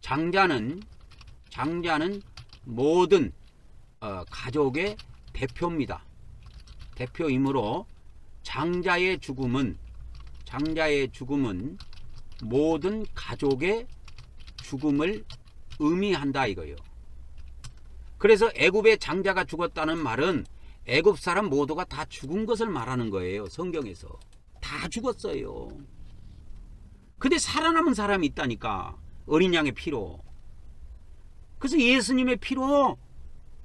[SPEAKER 1] 장자는 모든 가족의 대표입니다. 대표이므로 장자의 죽음은 모든 가족의 죽음을 의미한다 이거예요. 그래서 애굽의 장자가 죽었다는 말은 애굽 사람 모두가 다 죽은 것을 말하는 거예요. 성경에서 다 죽었어요. 근데 살아남은 사람이 있다니까. 어린 양의 피로. 그래서 예수님의 피로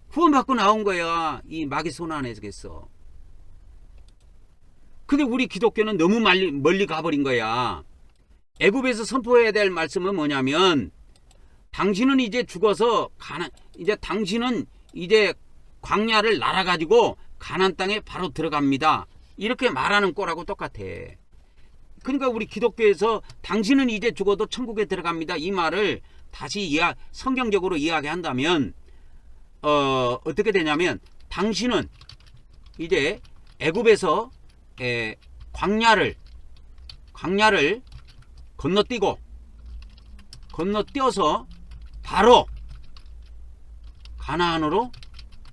[SPEAKER 1] 구원받고 나온 거야. 이 마귀 손 안에서. 근데 우리 기독교는 너무 멀리 가버린 거야. 애굽에서 선포해야 될 말씀은 뭐냐면, 당신은 이제 죽어서 이제 당신은 이제 광야를 날아가지고 가나안 땅에 바로 들어갑니다. 이렇게 말하는 거라고 똑같아. 그러니까 우리 기독교에서 당신은 이제 죽어도 천국에 들어갑니다. 이 말을 다시 성경적으로 이야기한다면 어떻게 되냐면, 당신은 이제 애굽에서 광야를 건너뛰어서 바로 가나안으로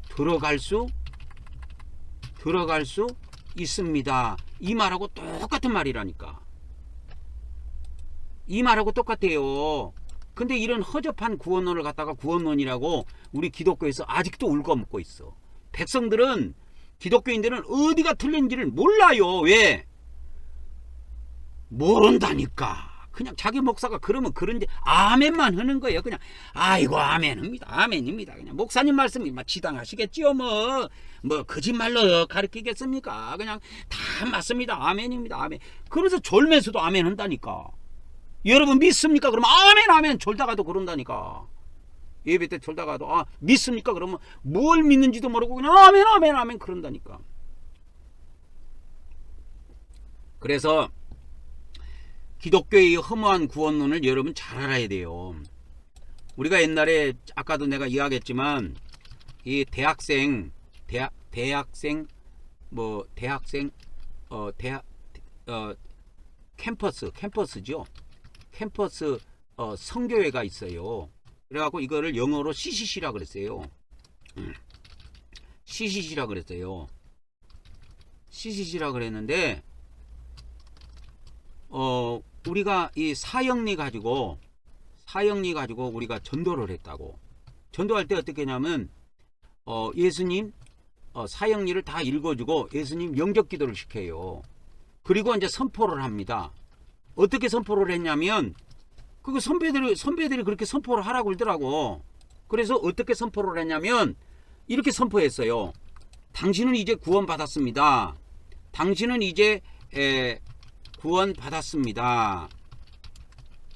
[SPEAKER 1] 들어갈 수 있습니다. 이 말하고 똑같은 말이라니까. 이 말하고 똑같아요. 근데 이런 허접한 구원론을 갖다가 구원론이라고 우리 기독교에서 아직도 울거먹고 있어. 백성들은, 기독교인들은 어디가 틀린지를 몰라요. 왜? 모른다니까. 그냥 자기 목사가 그러면 그런지 아멘만 하는 거예요. 그냥 아이고 아멘입니다. 아멘입니다. 그냥 목사님 말씀이 막 지당하시겠지요. 뭐 거짓말로 가르치겠습니까? 그냥 다 맞습니다. 아멘입니다. 아멘. 그러면서 졸면서도 아멘 한다니까. 여러분 믿습니까? 그러면 아멘 졸다가도 그런다니까. 예배 때 졸다가도 믿습니까? 그러면 뭘 믿는지도 모르고 그냥 아멘 그런다니까. 그래서 기독교의 허무한 구원론을 여러분 잘 알아야 돼요. 우리가 옛날에 아까도 내가 이야기했지만 이 대학생 캠퍼스죠. 캠퍼스 성교회가 있어요. 그래갖고 이거를 영어로 CCC라 그랬어요. CCC라 그랬어요. CCC라 그랬는데 우리가 이 사형리 가지고 우리가 전도를 했다고. 전도할 때 어떻게 했냐면 예수님 사형리를 다 읽어주고 예수님 영접 기도를 시켜요. 그리고 이제 선포를 합니다. 어떻게 선포를 했냐면 그 선배들이 그렇게 선포를 하라고 그러더라고. 그래서 어떻게 선포를 했냐면 이렇게 선포했어요. 당신은 이제 구원받았습니다. 당신은 이제 구원받았습니다.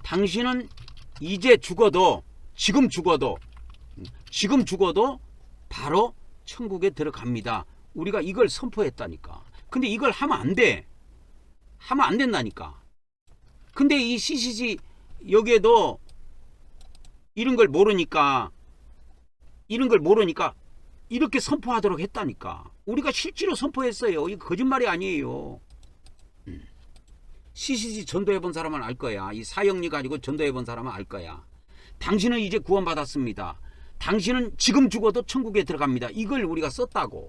[SPEAKER 1] 당신은 이제 지금 죽어도 바로 천국에 들어갑니다. 우리가 이걸 선포했다니까. 근데 이걸 하면 안 돼. 하면 안 된다니까. 근데 이 CCC 여기에도 이런 걸 모르니까 이렇게 선포하도록 했다니까. 우리가 실제로 선포했어요. 이거 거짓말이 아니에요. CCC 전도해본 사람은 알 거야. 이 사형리 가지고 전도해본 사람은 알 거야. 당신은 이제 구원받았습니다. 당신은 지금 죽어도 천국에 들어갑니다. 이걸 우리가 썼다고.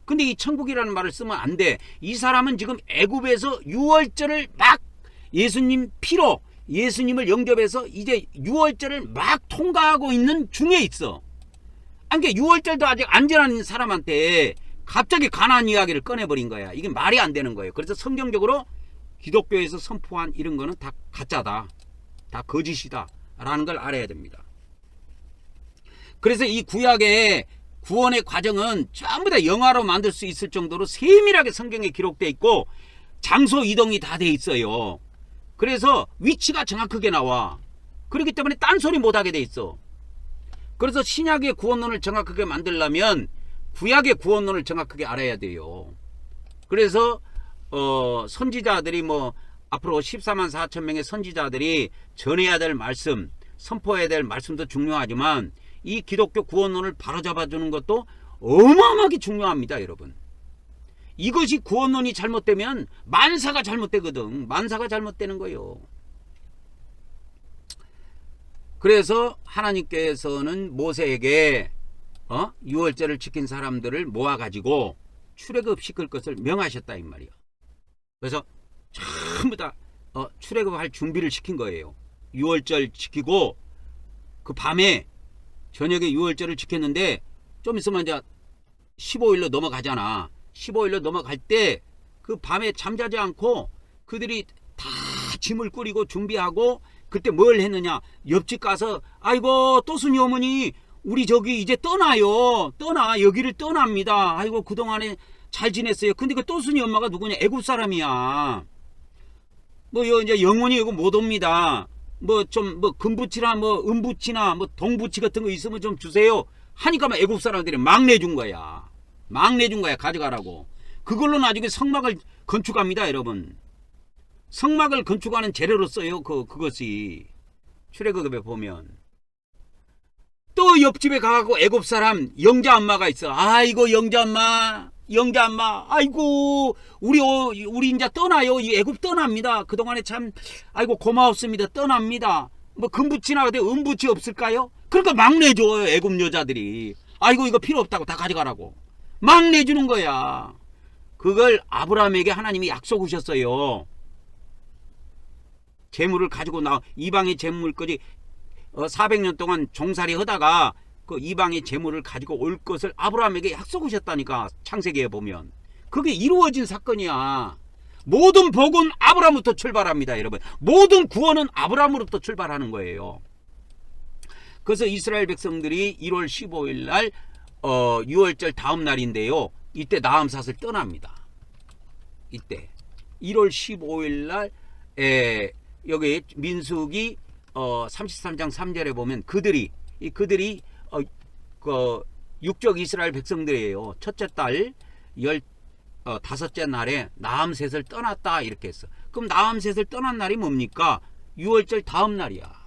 [SPEAKER 1] 근데 이 천국이라는 말을 쓰면 안 돼. 이 사람은 지금 애굽에서 유월절을 막 예수님 피로 예수님을 영접해서 이제 유월절을 막 통과하고 있는 중에 있어. 그러니까 유월절도 아직 안 지난 사람한테 갑자기 가나안 이야기를 꺼내버린 거야. 이게 말이 안 되는 거예요. 그래서 성경적으로 기독교에서 선포한 이런 거는 다 가짜다. 다 거짓이다. 라는 걸 알아야 됩니다. 그래서 이 구약의 구원의 과정은 전부 다 영화로 만들 수 있을 정도로 세밀하게 성경에 기록되어 있고 장소 이동이 다 돼 있어요. 그래서 위치가 정확하게 나와. 그렇기 때문에 딴소리 못하게 돼 있어. 그래서 신약의 구원론을 정확하게 만들려면 구약의 구원론을 정확하게 알아야 돼요. 그래서 선지자들이 앞으로 14만 4천 명의 선지자들이 전해야 될 말씀, 선포해야 될 말씀도 중요하지만 이 기독교 구원론을 바로잡아주는 것도 어마어마하게 중요합니다. 여러분, 이것이 구원론이 잘못되면 만사가 잘못되거든. 만사가 잘못되는 거예요. 그래서 하나님께서는 모세에게 유월절을 지킨 사람들을 모아가지고 출애굽시킬 것을 명하셨다 이 말이야. 그래서 전부 다 출애굽할 준비를 시킨 거예요. 유월절 지키고 그 밤에 저녁에 유월절을 지켰는데 좀 있으면 이제 15일로 넘어가잖아. 15일로 넘어갈 때 그 밤에 잠자지 않고 그들이 다 짐을 꾸리고 준비하고 그때 뭘 했느냐. 옆집 가서 아이고 또순이 어머니 우리 저기 이제 떠나요. 여기를 떠납니다. 아이고 그동안에 잘 지냈어요. 근데 그 또순이 엄마가 누구냐. 애굽 사람이야. 뭐 이제 영원히 이거 못 옵니다. 뭐 좀 뭐 금부치나 뭐 은부치나 뭐 동부치 같은 거 있으면 좀 주세요. 하니까 막 애굽 사람들이 막 내준 거야. 가져가라고. 그걸로 나중에 성막을 건축합니다, 여러분. 성막을 건축하는 재료로 써요. 그것이 출애굽에 보면. 또 옆집에 가고 애굽 사람 영자 엄마가 있어. 아이고 영자 엄마, 아이고 우리 이제 떠나요. 이 애굽 떠납니다. 그동안에 참 아이고 고마웠습니다. 떠납니다. 뭐 금부치나 어디 은부치 없을까요? 그러니까 막 내줘요. 애굽 여자들이. 아이고 이거 필요 없다고 다 가져가라고 막 내주는 거야. 그걸 아브라함에게 하나님이 약속하셨어요. 재물을 가지고 이방의 재물까지 400년 동안 종살이 하다가 그 이방의 재물을 가지고 올 것을 아브라함에게 약속하셨다니까. 창세기에 보면 그게 이루어진 사건이야. 모든 복은 아브라함부터 출발합니다, 여러분. 모든 구원은 아브라함으로부터 출발하는 거예요. 그래서 이스라엘 백성들이 1월 15일 날 6월절 다음 날인데요. 이때 나암삿을 떠납니다. 이때 1월 15일 날 여기 민수기 33장 3절에 보면 그들이 육적 이스라엘 백성들이에요. 첫째 달 15째 날에 나암셋을 떠났다 이렇게 했어. 그럼 나암셋을 떠난 날이 뭡니까? 6월절 다음 날이야.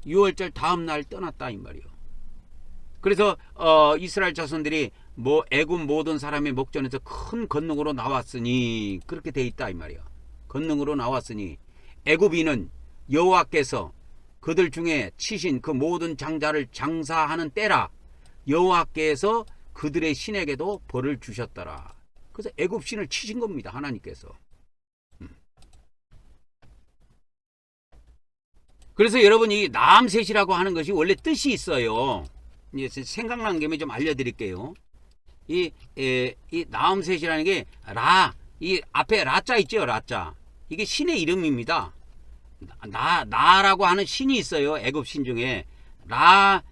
[SPEAKER 1] 6월절 다음 날 떠났다 이 말이요. 그래서 이스라엘 자손들이 뭐 애굽 모든 사람의 목전에서 큰 권능으로 나왔으니 그렇게 돼 있다 이 말이야. 권능으로 나왔으니 애굽인은 여호와께서 그들 중에 치신 그 모든 장자를 장사하는 때라. 여호와께서 그들의 신에게도 벌을 주셨더라. 그래서 애굽 신을 치신 겁니다, 하나님께서. 그래서 여러분 이 나암셋이라고 하는 것이 원래 뜻이 있어요. 이제 생각나는 김에 좀 알려드릴게요. 이 나암셋이라는 게 이 앞에 라자 있죠, 라자. 이게 신의 이름입니다. 나라고 하는 신이 있어요. 애굽 신 중에 나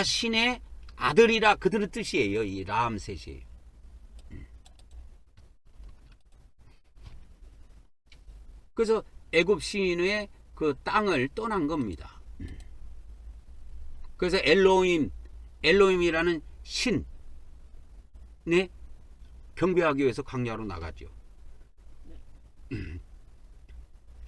[SPEAKER 1] 신의 아들이라 그들의 뜻이에요. 이 라암셋이. 그래서 애굽 신의 그 땅을 떠난 겁니다. 그래서 엘로힘이라는 신에 경배하기 위해서 광야로 나가죠.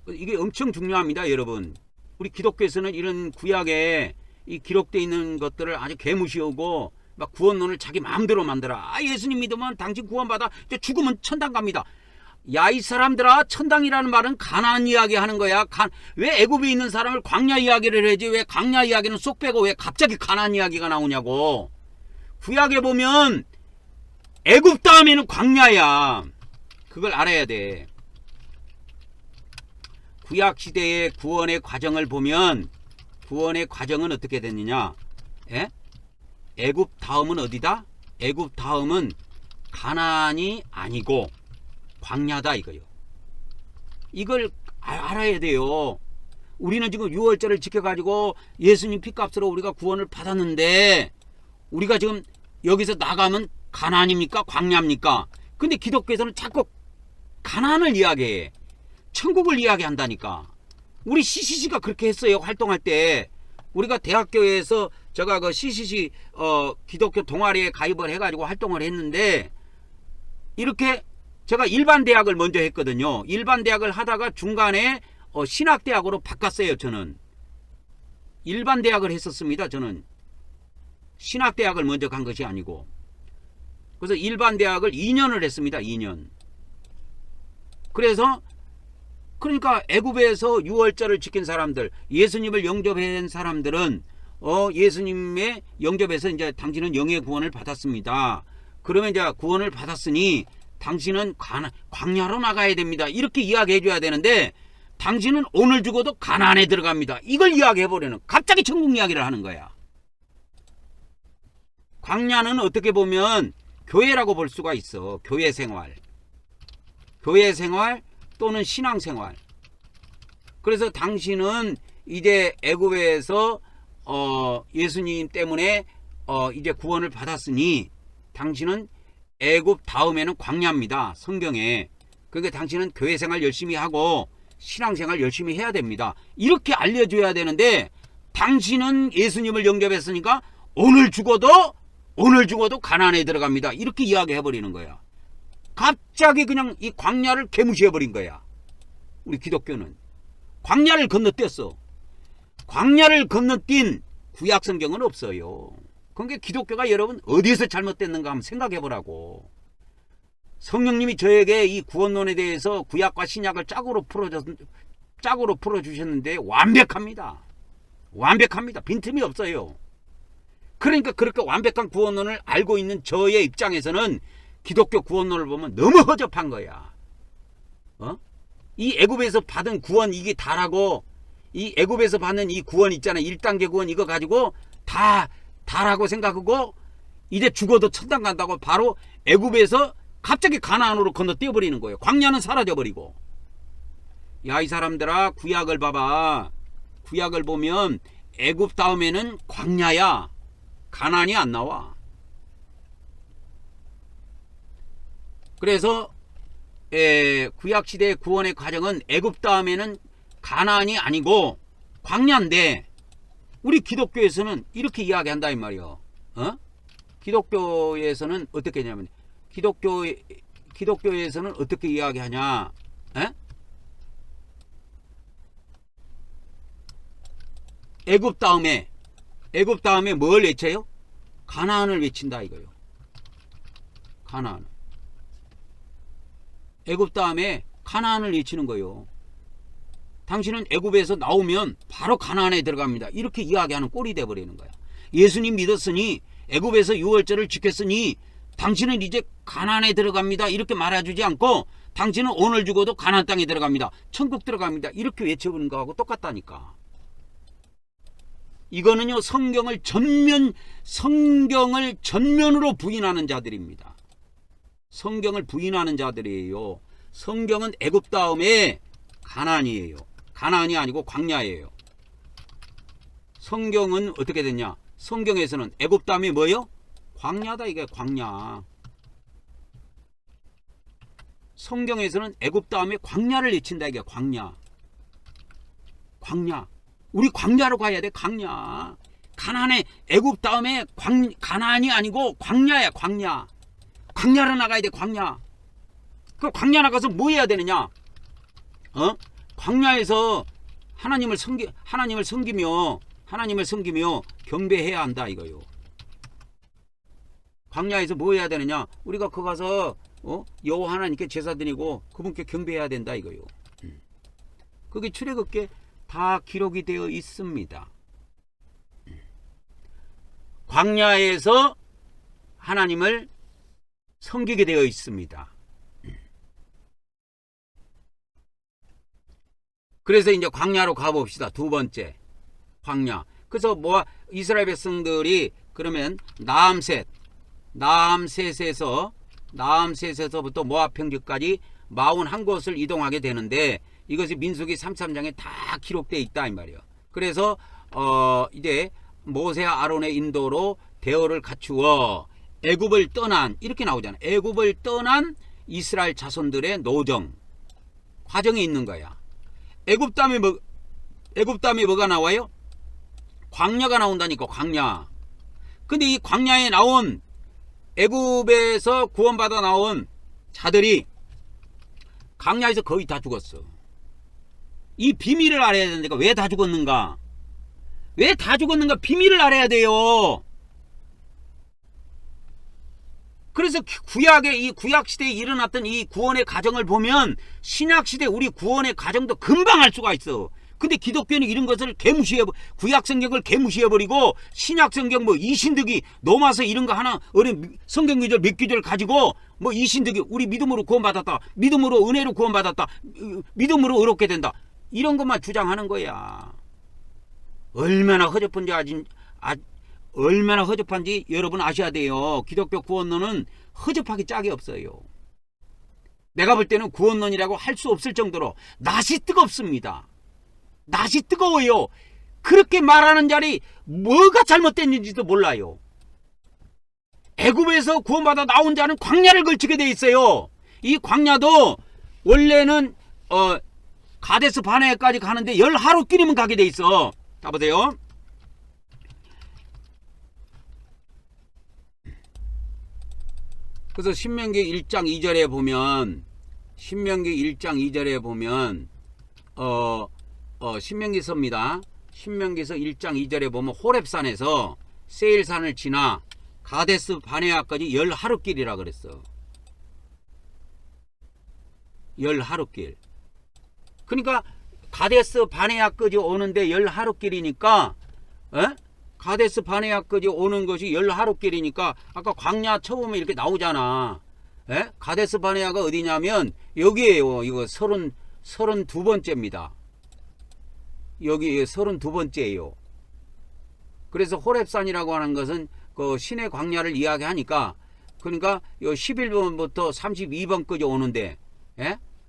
[SPEAKER 1] 이게 엄청 중요합니다, 여러분. 우리 기독교에서는 이런 구약에 이 기록되어 있는 것들을 아주 개무시하고 막 구원론을 자기 마음대로 만들어. 예수님 믿으면 당신 구원받아. 죽으면 천당 갑니다. 야, 이 사람들아, 천당이라는 말은 가나안 이야기 하는 거야. 왜 애굽에 있는 사람을 광야 이야기를 해야지? 왜 광야 이야기는 쏙 빼고 왜 갑자기 가나안 이야기가 나오냐고. 구약에 보면 애굽 다음에는 광야야. 그걸 알아야 돼. 구약 시대의 구원의 과정을 보면 구원의 과정은 어떻게 됐느냐? 애굽 다음은 어디다? 애굽 다음은 가나안이 아니고 광야다 이거요. 이걸 알아야 돼요. 우리는 지금 6월절을 지켜가지고 예수님 피값으로 우리가 구원을 받았는데 우리가 지금 여기서 나가면 가나안입니까? 광야입니까? 근데 기독교에서는 자꾸 가나안을 이야기해. 천국을 이야기한다니까. 우리 CCC가 그렇게 했어요. 활동할 때 우리가 대학교에서 제가 그 CCC 기독교 동아리에 가입을 해가지고 활동을 했는데 이렇게 제가 일반 대학을 먼저 했거든요. 일반 대학을 하다가 중간에 신학대학으로 바꿨어요. 저는 일반 대학을 했었습니다. 저는 신학대학을 먼저 간 것이 아니고. 그래서 일반 대학을 2년을 했습니다. 2년. 그래서 그러니까 애굽에서 유월절을 지킨 사람들, 예수님을 영접한 사람들은 예수님의 영접에서 이제 당신은 영의 구원을 받았습니다. 그러면 이제 구원을 받았으니 당신은 광야로 나가야 됩니다. 이렇게 이야기해 줘야 되는데 당신은 오늘 죽어도 가나안에 들어갑니다. 이걸 이야기해 보려는 갑자기 천국 이야기를 하는 거야. 광야는 어떻게 보면 교회라고 볼 수가 있어. 교회 생활. 교회 생활 또는 신앙 생활. 그래서 당신은 이제 애굽에서 예수님 때문에 이제 구원을 받았으니 당신은 애굽 다음에는 광야입니다. 성경에. 그러니까 당신은 교회 생활 열심히 하고 신앙 생활 열심히 해야 됩니다. 이렇게 알려줘야 되는데 당신은 예수님을 영접했으니까 오늘 죽어도 가나안에 들어갑니다. 이렇게 이야기해 버리는 거야. 갑자기 그냥 이 광야를 개무시해 버린 거야. 우리 기독교는 광야를 건너뛰었어. 광야를 건너뛴 구약 성경은 없어요. 그러니까 기독교가 여러분 어디에서 잘못됐는가 한번 생각해 보라고. 성령님이 저에게 이 구원론에 대해서 구약과 신약을 짝으로 풀어주셨는데 완벽합니다. 완벽합니다. 빈틈이 없어요. 그러니까 그렇게 완벽한 구원론을 알고 있는 저의 입장에서는 기독교 구원론을 보면 너무 허접한 거야. 이 애굽에서 받은 구원 이게 다라고, 이 애굽에서 받는 이 구원 있잖아요. 1단계 구원 이거 가지고 다라고 생각하고 이제 죽어도 천당 간다고 바로 애굽에서 갑자기 가나안으로 건너뛰어 버리는 거예요. 광야는 사라져 버리고. 야, 이 사람들아, 구약을 봐봐. 구약을 보면 애굽 다음에는 광야야. 가나안이 안 나와. 그래서 구약시대의 구원의 과정은 애굽 다음에는 가나안이 아니고 광야인데 우리 기독교에서는 이렇게 이야기한다 이 말이요. 기독교에서는 어떻게 하냐면 기독교에서는 어떻게 이야기하냐? 애굽 다음에 뭘 외쳐요? 가나안을 외친다 이거요. 가나안. 애굽 다음에 가나안을 외치는 거예요. 당신은 애굽에서 나오면 바로 가나안에 들어갑니다. 이렇게 이야기하는 꼴이 돼버리는 거야. 예수님 믿었으니 애굽에서 유월절을 지켰으니 당신은 이제 가나안에 들어갑니다. 이렇게 말해주지 않고 당신은 오늘 죽어도 가나안 땅에 들어갑니다. 천국 들어갑니다. 이렇게 외쳐보는 거하고 똑같다니까. 이거는요, 성경을 전면으로 부인하는 자들입니다. 성경을 부인하는 자들이에요. 성경은 애굽 다음에 가나안이에요. 가나안이 아니고 광야예요. 성경은 어떻게 됐냐? 성경에서는 애굽 다음에 뭐예요? 광야다. 이게 광야. 성경에서는 애굽 다음에 광야를 외친다. 이게 광야. 광야. 우리 광야로 가야 돼. 광야. 가나안에 애굽 다음에 가나안이 아니고 광야야. 광야. 광야로 나가야 돼. 광야. 그 광야 나가서 뭐 해야 되느냐? 광야에서 하나님을 섬기며 경배해야 한다 이거요. 광야에서 뭐 해야 되느냐? 우리가 거 가서 여호와 하나님께 제사 드리고 그분께 경배해야 된다 이거요. 그게 출애굽기에 다 기록이 되어 있습니다. 광야에서 하나님을 섬기게 되어 있습니다. 그래서 이제 광야로 가봅시다. 두 번째 광야. 그래서 이스라엘 백성들이 그러면 나암셋에서부터 모압 평지까지 41곳을 이동하게 되는데 이것이 민수기 33장에 다 기록되어 있다 이 말이에요. 그래서 이제 모세와 아론의 인도로 대어를 갖추어 애굽을 떠난, 이렇게 나오잖아요. 애굽을 떠난 이스라엘 자손들의 노정 과정이 있는 거야. 애굽 다음에 뭐가 나와요? 광야가 나온다니까. 광야. 근데 이 광야에 나온 애굽에서 구원받아 나온 자들이 광야에서 거의 다 죽었어. 이 비밀을 알아야 되는데 왜 다 죽었는가? 왜 다 죽었는가? 비밀을 알아야 돼요. 그래서 구약의 이 구약 시대에 일어났던 이 구원의 과정을 보면 신약 시대 우리 구원의 과정도 금방 알 수가 있어. 근데 기독교는 이런 것을 구약 성경을 개무시해 버리고 신약 성경 뭐 이신득이 넘어서 이런 거 하나 어린 성경 구절 몇 구절 가지고 뭐 이신득이 우리 믿음으로 구원받았다. 믿음으로 은혜로 구원받았다. 믿음으로 의롭게 된다. 이런 것만 주장하는 거야. 얼마나 허접한지 여러분 아셔야 돼요. 기독교 구원론은 허접하기 짝이 없어요. 내가 볼 때는 구원론이라고 할 수 없을 정도로 낯이 뜨겁습니다. 낯이 뜨거워요. 그렇게 말하는 자리 뭐가 잘못됐는지도 몰라요. 애굽에서 구원받아 나온 자는 광야를 걸치게 돼 있어요. 이 광야도 원래는 가데스 바네아까지 가는데 10하루길이면 가게 돼 있어. 자 보세요. 그래서 신명기 1장 2절에 보면 신명기서입니다. 신명기서 1장 2절에 보면 호렙산에서 세일산을 지나 가데스 바네아까지 10하루길이라 그랬어. 10하루길. 그러니까 가데스 바네아까지 오는데 10하루길이니까 가데스 바네아까지 오는 것이 10하루길이니까 아까 광야 처음에 이렇게 나오잖아. 가데스 바네아가 어디냐면 여기에요. 이거 32번째입니다. 여기 32번째예요. 그래서 호렙산이라고 하는 것은 그 신의 광야를 이야기하니까 그러니까 요 11번부터 32번까지 오는데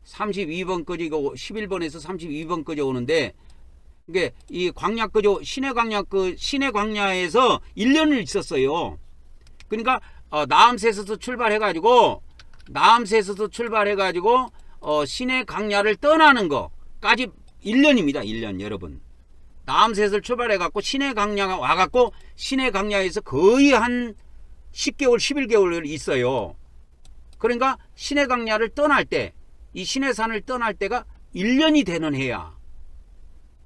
[SPEAKER 1] 32번까지 11번에서 32번까지 오는데 이게 이 광야까지 신의 광야에서 1년을 있었어요. 그러니까 나암새에서 출발해 가지고 신의 광야를 떠나는 거까지 1년입니다. 1년 여러분. 나암새에서 출발해 갖고 신의 광야가 와 갖고 신의 광야에서 거의 한 10개월 11개월 있어요. 그러니까 신의 광야를 떠날 때 이 신의 산을 떠날 때가 1년이 되는 해야.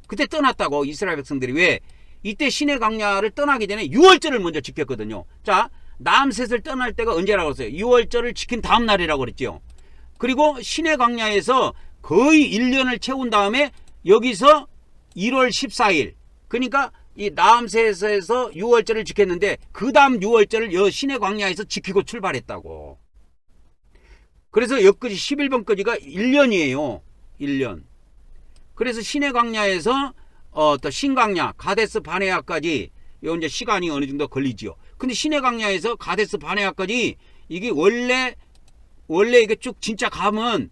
[SPEAKER 1] 그때 떠났다고 이스라엘 백성들이. 왜? 이때 신의 광야를 떠나기 전에 유월절을 먼저 지켰거든요. 자, 나암셋을 떠날 때가 언제라고 했어요? 유월절을 지킨 다음 날이라고 그랬죠. 그리고 신의 광야에서 거의 1년을 채운 다음에 여기서 1월 14일 그러니까 이 나암셋에서 유월절을 지켰는데 그 다음 유월절을 신의 광야에서 지키고 출발했다고. 그래서 여기까지 11번까지가 1년이에요. 1년. 그래서 신의 광야에서 또 신광야 가데스 바네아까지 요 이제 시간이 어느 정도 걸리지요. 근데 신의 광야에서 가데스 바네아까지 이게 원래 이게 쭉 진짜 가면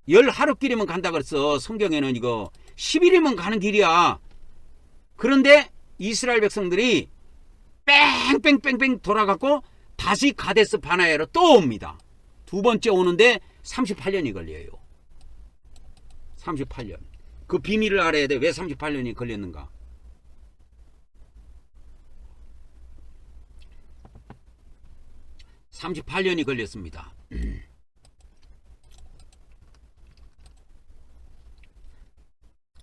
[SPEAKER 1] 10하루길이면 간다 그랬어. 성경에는 이거 10일이면 가는 길이야. 그런데 이스라엘 백성들이 뺑뺑뺑뺑 돌아가고 다시 가데스 바네아로 또 옵니다. 두 번째 오는데 38년이 걸려요. 38년. 그 비밀을 알아야 돼. 왜 38년이 걸렸는가? (38년이) 걸렸습니다.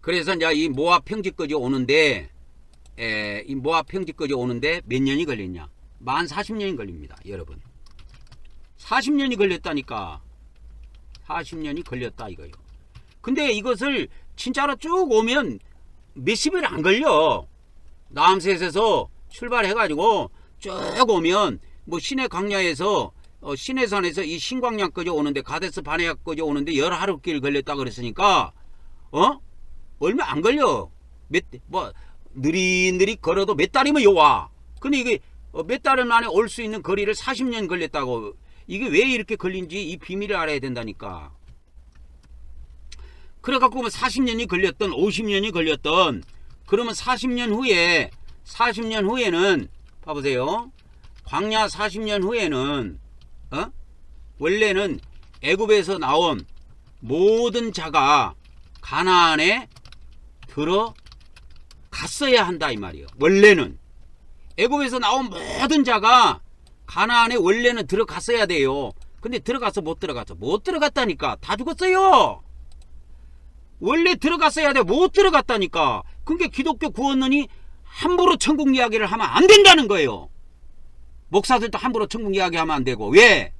[SPEAKER 1] 그래서 이제 이 모압 평지까지 오는데 몇 년이 걸렸냐? 만 40년이 걸립니다, 여러분. 40년이 걸렸다니까. 40년이 걸렸다 이거요. 근데 이것을 진짜로 쭉 오면 몇십일 안 걸려. 나암셋에서 출발해가지고 쭉 오면 뭐 신의 광야에서 신의 산에서 이 신광야까지 오는데 가데스 바네아까지 오는데 10하루길 걸렸다 그랬으니까 얼마 안 걸려. 느릿느릿 걸어도 몇 달이면 와. 근데 이게 몇 달 만에 올 수 있는 거리를 40년 걸렸다고. 이게 왜 이렇게 걸린지 이 비밀을 알아야 된다니까. 그래갖고 40년이 걸렸던 50년이 걸렸던 그러면 40년 후에는 봐보세요. 광야 40년 후에는 원래는 애굽에서 나온 모든 자가 가나안에 들어갔어야 한다 이 말이에요. 원래는 애굽에서 나온 모든 자가 가나안에 원래는 들어갔어야 돼요. 근데 들어가서 못 들어갔어. 못 들어갔다니까. 다 죽었어요. 원래 들어갔어야 돼. 못 들어갔다니까. 그게 기독교 구원론이 함부로 천국 이야기를 하면 안 된다는 거예요. 목사들도 함부로 천국 이야기하면 안 되고. 왜?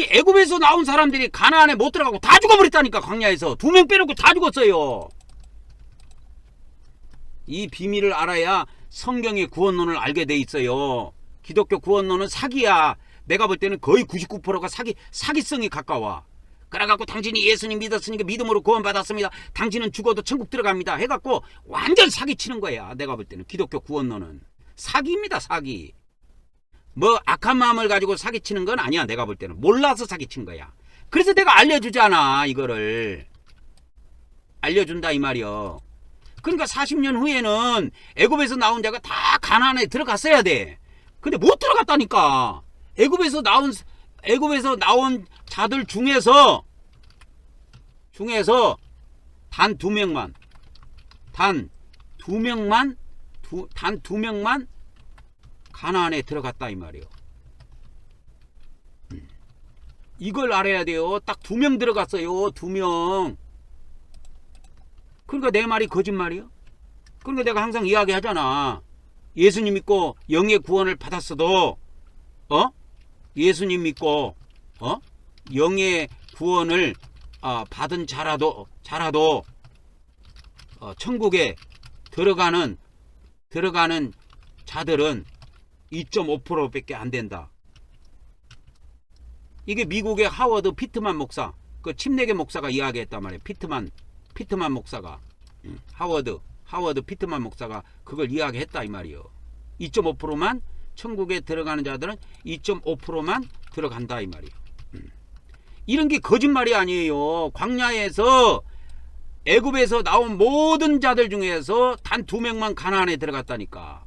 [SPEAKER 1] 애굽에서 나온 사람들이 가나안에 못 들어가고 다 죽어버렸다니까. 광야에서 2명 빼놓고 다 죽었어요. 이 비밀을 알아야 성경의 구원론을 알게 돼 있어요. 기독교 구원론은 사기야. 내가 볼 때는 거의 99%가 사기성이 가까워. 그래갖고 당신이 예수님 믿었으니까 믿음으로 구원받았습니다. 당신은 죽어도 천국 들어갑니다. 해갖고 완전 사기치는 거야. 내가 볼 때는 기독교 구원론은 사기입니다. 사기. 뭐 악한 마음을 가지고 사기치는 건 아니야. 내가 볼 때는 몰라서 사기친 거야. 그래서 내가 알려주잖아. 이거를 알려준다 이 말이야. 그러니까 40년 후에는 애굽에서 나온 자가 다 가나안에 들어갔어야 돼. 근데 못 들어갔다니까. 애굽에서 나온 자들 중에서 단 2명만 가나안에 들어갔다 이 말이에요. 이걸 알아야 돼요. 딱 2명 들어갔어요. 2명. 그러니까 내 말이 거짓말이요? 그러니까 내가 항상 이야기하잖아. 예수님 믿고 영의 구원을 받았어도 예수님 믿고 영의 구원을 받은 자라도 천국에 들어가는 자들은 2.5%밖에 안 된다. 이게 미국의 하워드 피트만 목사, 그 침례계 목사가 이야기했단 말이에요. 피트만 목사가 하워드 피트만 목사가 그걸 이야기했다 이 말이에요. 2.5%만 천국에 들어가는 자들은 2.5%만 들어간다 이 말이에요. 이런 게 거짓말이 아니에요. 광야에서 애굽에서 나온 모든 자들 중에서 단 2명만 가나안에 들어갔다니까.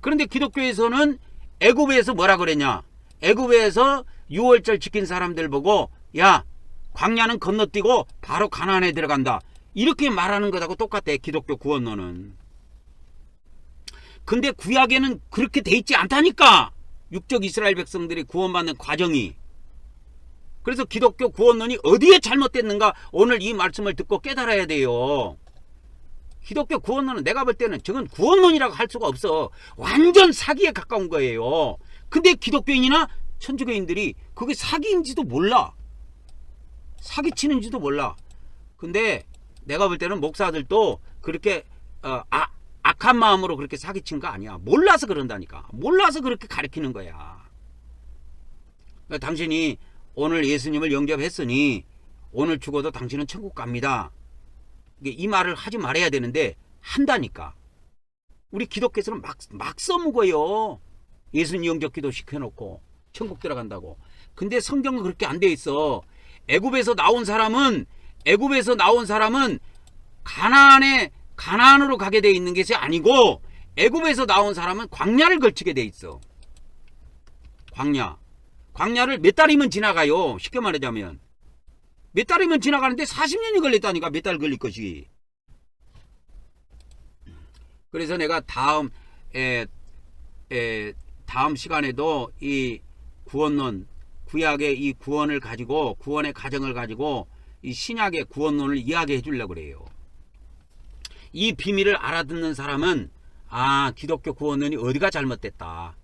[SPEAKER 1] 그런데 기독교에서는 애굽에서 뭐라 그랬냐? 애굽에서 6월절 지킨 사람들 보고 야 광야는 건너뛰고 바로 가나안에 들어간다. 이렇게 말하는 것하고 똑같아. 기독교 구원론은. 근데 구약에는 그렇게 돼 있지 않다니까. 육적 이스라엘 백성들이 구원받는 과정이. 그래서 기독교 구원론이 어디에 잘못됐는가 오늘 이 말씀을 듣고 깨달아야 돼요. 기독교 구원론은 내가 볼 때는 저건 구원론이라고 할 수가 없어. 완전 사기에 가까운 거예요. 근데 기독교인이나 천주교인들이 그게 사기인지도 몰라. 사기치는지도 몰라. 근데 내가 볼 때는 목사들도 그렇게 악한 마음으로 그렇게 사기친 거 아니야. 몰라서 그런다니까. 몰라서 그렇게 가르치는 거야. 그러니까 당신이 오늘 예수님을 영접했으니 오늘 죽어도 당신은 천국 갑니다. 이 말을 하지 말아야 되는데 한다니까. 우리 기독교에서는 막 써먹어요. 예수님 영접기도 시켜놓고 천국 들어간다고. 근데 성경은 그렇게 안 돼 있어. 애굽에서 나온 사람은 가나안으로 가게 돼 있는 것이 아니고 애굽에서 나온 사람은 광야를 걸치게 돼 있어. 광야를 몇 달이면 지나가요. 쉽게 말하자면 몇 달이면 지나가는데 40년이 걸렸다니까. 몇 달 걸릴 것이. 그래서 내가 다음 시간에도 이 구원론, 구약의 이 구원을 가지고, 구원의 가정을 가지고 이 신약의 구원론을 이야기해 주려고 그래요. 이 비밀을 알아듣는 사람은 기독교 구원론이 어디가 잘못됐다.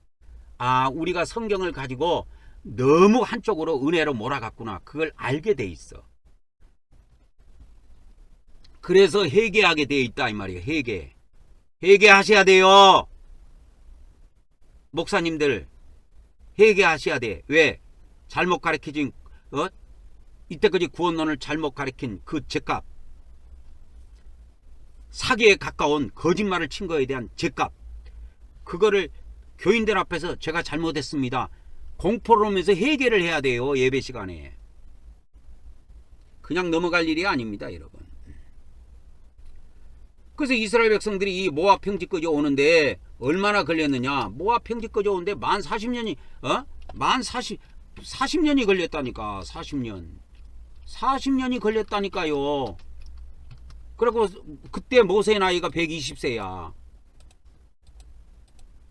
[SPEAKER 1] 우리가 성경을 가지고 너무 한쪽으로 은혜로 몰아갔구나. 그걸 알게 돼 있어. 그래서 회개하게 돼 있다 이 말이에요. 회개하셔야 돼요. 목사님들 회개하셔야 돼. 왜? 잘못 가르쳐진 이때까지 구원론을 잘못 가르친 그 죄값, 사기에 가까운 거짓말을 친 거에 대한 죄값, 그거를 교인들 앞에서 제가 잘못했습니다 공포를 하면서 회개를 해야 돼요. 예배 시간에. 그냥 넘어갈 일이 아닙니다 여러분. 그래서 이스라엘 백성들이 이 모압 평지까지 오는데 얼마나 걸렸느냐. 모압 평지까지 오는데 만 40년이 40년이 걸렸다니까. 40년이 걸렸다니까요. 그리고 그때 모세 나이가 120세야.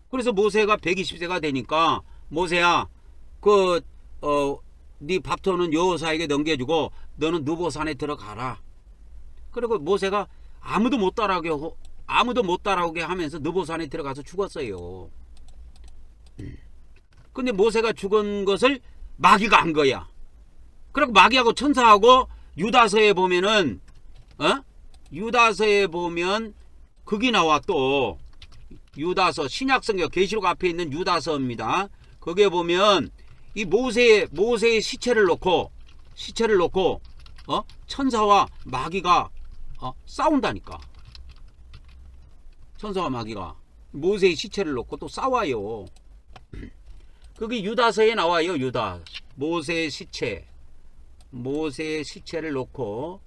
[SPEAKER 1] 그래서 모세가 120세가 되니까 모세야 네 밥통은 여호사에게 넘겨주고 너는 느보산에 들어가라. 그리고 모세가 아무도 못 따라오게 하면서 느보산에 들어가서 죽었어요. 근데 모세가 죽은 것을 마귀가 안 거야. 그리고 마귀하고 천사하고 유다서에 보면은 유다서에 보면 거기 나와. 또 유다서, 신약성경 계시록 앞에 있는 유다서입니다. 거기에 보면 이 모세의 시체를 놓고 천사와 마귀가 싸운다니까. 천사와 마귀가 모세의 시체를 놓고 또 싸워요. 거기 유다서에 나와요. 모세의 시체를 놓고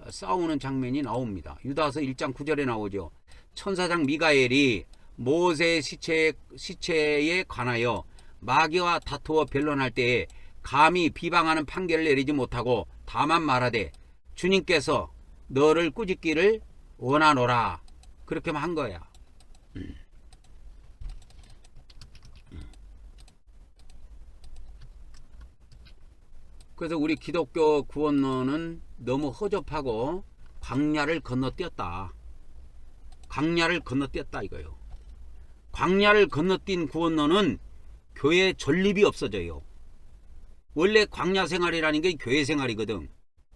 [SPEAKER 1] 싸우는 장면이 나옵니다. 유다서 1장 9절에 나오죠. 천사장 미가엘이 모세의 시체에 관하여 마귀와 다투어 변론할 때에 감히 비방하는 판결을 내리지 못하고 다만 말하되 주님께서 너를 꾸짖기를 원하노라. 그렇게만 한 거야. 그래서 우리 기독교 구원론은 너무 허접하고 광야를 건너뛰었다 이거요. 광야를 건너뛴 구원론은 교회 존립이 없어져요. 원래 광야 생활이라는 게 교회 생활이거든.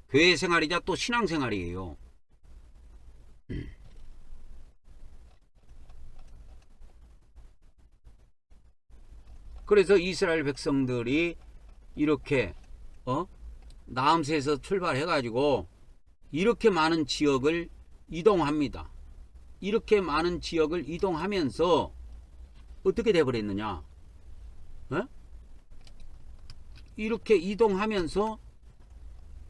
[SPEAKER 1] 교회 생활이자 또 신앙 생활이에요. 그래서 이스라엘 백성들이 이렇게 나암새에서 출발해가지고 이렇게 많은 지역을 이동합니다. 이렇게 많은 지역을 이동하면서 어떻게 돼버렸느냐? 이렇게 이동하면서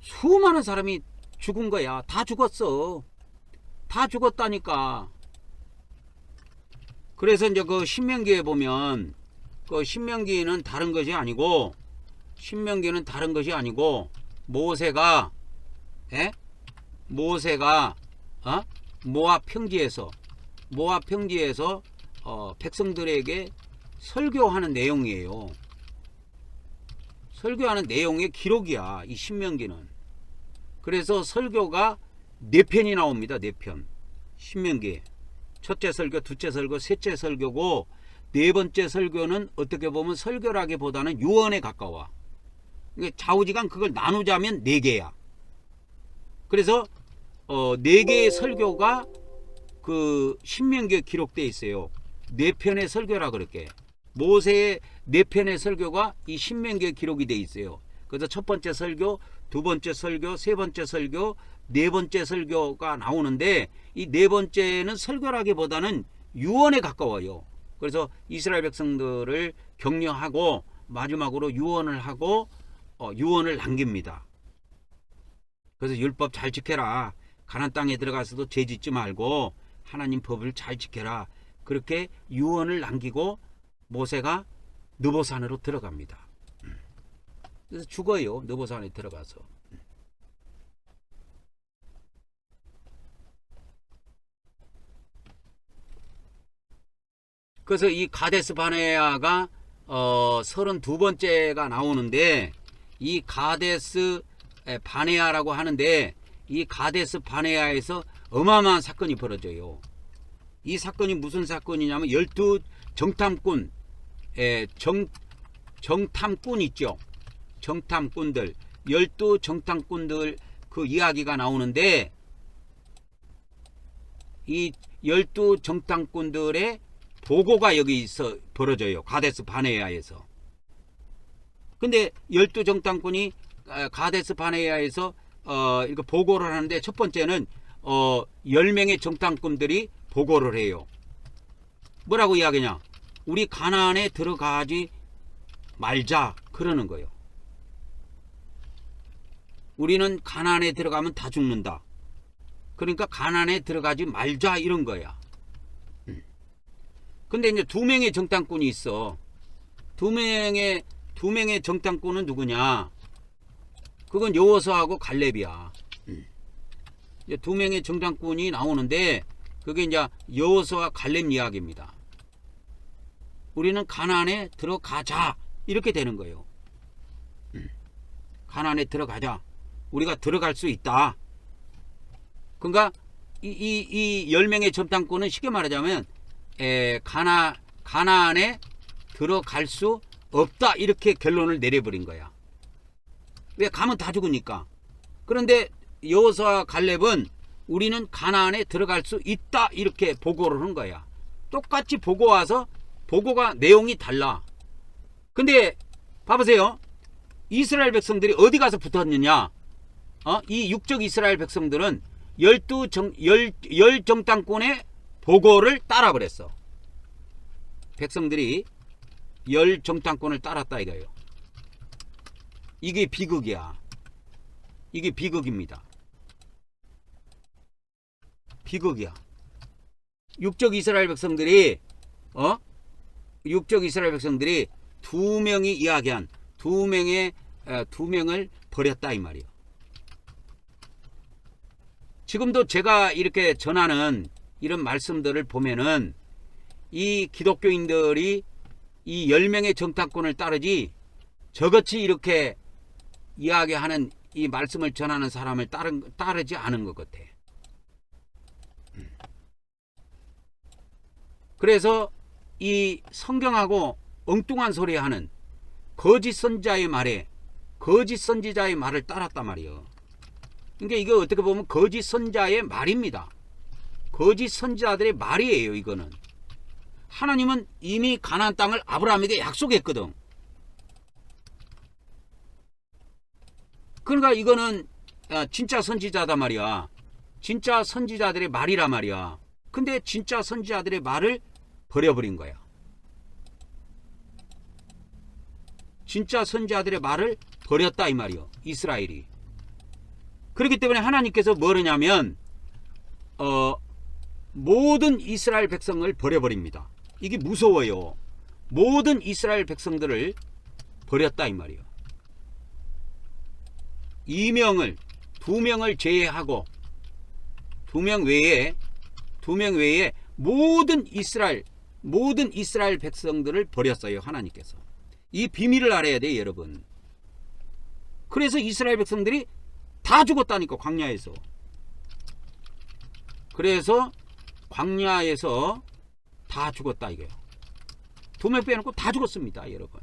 [SPEAKER 1] 수많은 사람이 죽은 거야. 다 죽었어. 다 죽었다니까. 그래서 이제 그 신명기에 보면 그 신명기는 다른 것이 아니고 모세가 모압 평지에서 백성들에게 설교하는 내용이에요. 설교하는 내용의 기록이야, 이 신명기는. 그래서 설교가 4편이 나옵니다. 4편. 신명기에. 첫째 설교, 둘째 설교, 셋째 설교고, 4번째 설교는 어떻게 보면 설교라기보다는 유언에 가까워. 좌우지간 그걸 나누자면 4개야. 그래서 4개의 설교가 그 신명기에 기록되어 있어요. 4편의 설교라 그렇게. 모세의 4편의 설교가 이 신명기에 기록이 되어 있어요. 그래서 첫 번째 설교, 두 번째 설교, 세 번째 설교, 네 번째 설교가 나오는데, 이 네 번째는 설교라기보다는 유언에 가까워요. 그래서 이스라엘 백성들을 격려하고 마지막으로 유언을 하고 유언을 남깁니다. 그래서 율법 잘 지켜라. 가나안 땅에 들어가서도 죄 짓지 말고 하나님 법을 잘 지켜라. 그렇게 유언을 남기고 모세가 느보산으로 들어갑니다. 그래서 죽어요. 느보산에 들어가서. 그래서 이 가데스 바네아가 32번째가 나오는데, 이 가데스 바네아라고 하는데, 이 가데스 바네아에서 어마어마한 사건이 벌어져요. 이 사건이 무슨 사건이냐면 12 정탐꾼, 정탐꾼 있죠. 정탐꾼들, 12 정탐꾼들 그 이야기가 나오는데, 이 12 정탐꾼들의 보고가 여기서 벌어져요. 가데스 바네아에서. 근데 12 정탐꾼이 가데스 바네아에서 이거 보고를 하는데, 첫 번째는 10명의 정탐꾼들이 보고를 해요. 뭐라고 이야기냐? 우리 가나안에 들어가지 말자 그러는 거예요. 우리는 가나안에 들어가면 다 죽는다. 그러니까 가나안에 들어가지 말자 이런 거야. 근데 이제 2명의 정탐꾼이 있어. 2명의 정탐꾼은 누구냐? 그건 여호수아하고 갈렙이야. 이제 2명의 정탐꾼이 나오는데, 그게 이제 여호수아 갈렙 이야기입니다. 우리는 가나안에 들어가자 이렇게 되는 거예요. 가나안에 들어가자. 우리가 들어갈 수 있다. 그러니까 이 10명의 점탕꾼은 쉽게 말하자면 가나안에 들어갈 수 없다 이렇게 결론을 내려버린 거야. 왜? 가면 다 죽으니까. 그런데 여호수아와 갈렙은 우리는 가나안에 들어갈 수 있다 이렇게 보고를 한 거야. 똑같이 보고 와서 보고가 내용이 달라. 근데 봐보세요. 이스라엘 백성들이 어디 가서 붙었느냐? 이 육적 이스라엘 백성들은 열 정탐꾼의 보고를 따라 버렸어. 백성들이 열 정탐꾼을 따랐다 이거예요. 이게 비극이야. 이게 비극입니다. 비극이야. 육적 이스라엘 백성들이 두 명이 이야기한 두 명을 버렸다 이 말이에요. 지금도 제가 이렇게 전하는 이런 말씀들을 보면은 이 기독교인들이 이 10명의 정탐꾼을 따르지 저같이 이렇게 이야기하는 이 말씀을 전하는 사람을 따르지 않은 것 같아. 그래서 이 성경하고 엉뚱한 소리 하는 거짓 선지자의 말을 따랐단 말이에요. 그러니까 이거 어떻게 보면 거짓 선지자의 말입니다. 거짓 선지자들의 말이에요. 이거는 하나님은 이미 가나안 땅을 아브라함에게 약속했거든. 그러니까 이거는 진짜 선지자다 말이야. 진짜 선지자들의 말이란 말이야. 근데 진짜 선지자들의 말을 버려버린 거야. 진짜 선지자들의 말을 버렸다 이 말이요. 이스라엘이. 그렇기 때문에 하나님께서 뭐냐면 모든 이스라엘 백성을 버려버립니다. 이게 무서워요. 모든 이스라엘 백성들을 버렸다 이 말이요. 2명을 제외하고 2명 외에 모든 이스라엘 백성들을 버렸어요. 하나님께서. 이 비밀을 알아야 돼요, 여러분. 그래서 이스라엘 백성들이 다 죽었다니까, 광야에서. 그래서 광야에서 다 죽었다 이거예요. 2명 빼놓고 다 죽었습니다, 여러분.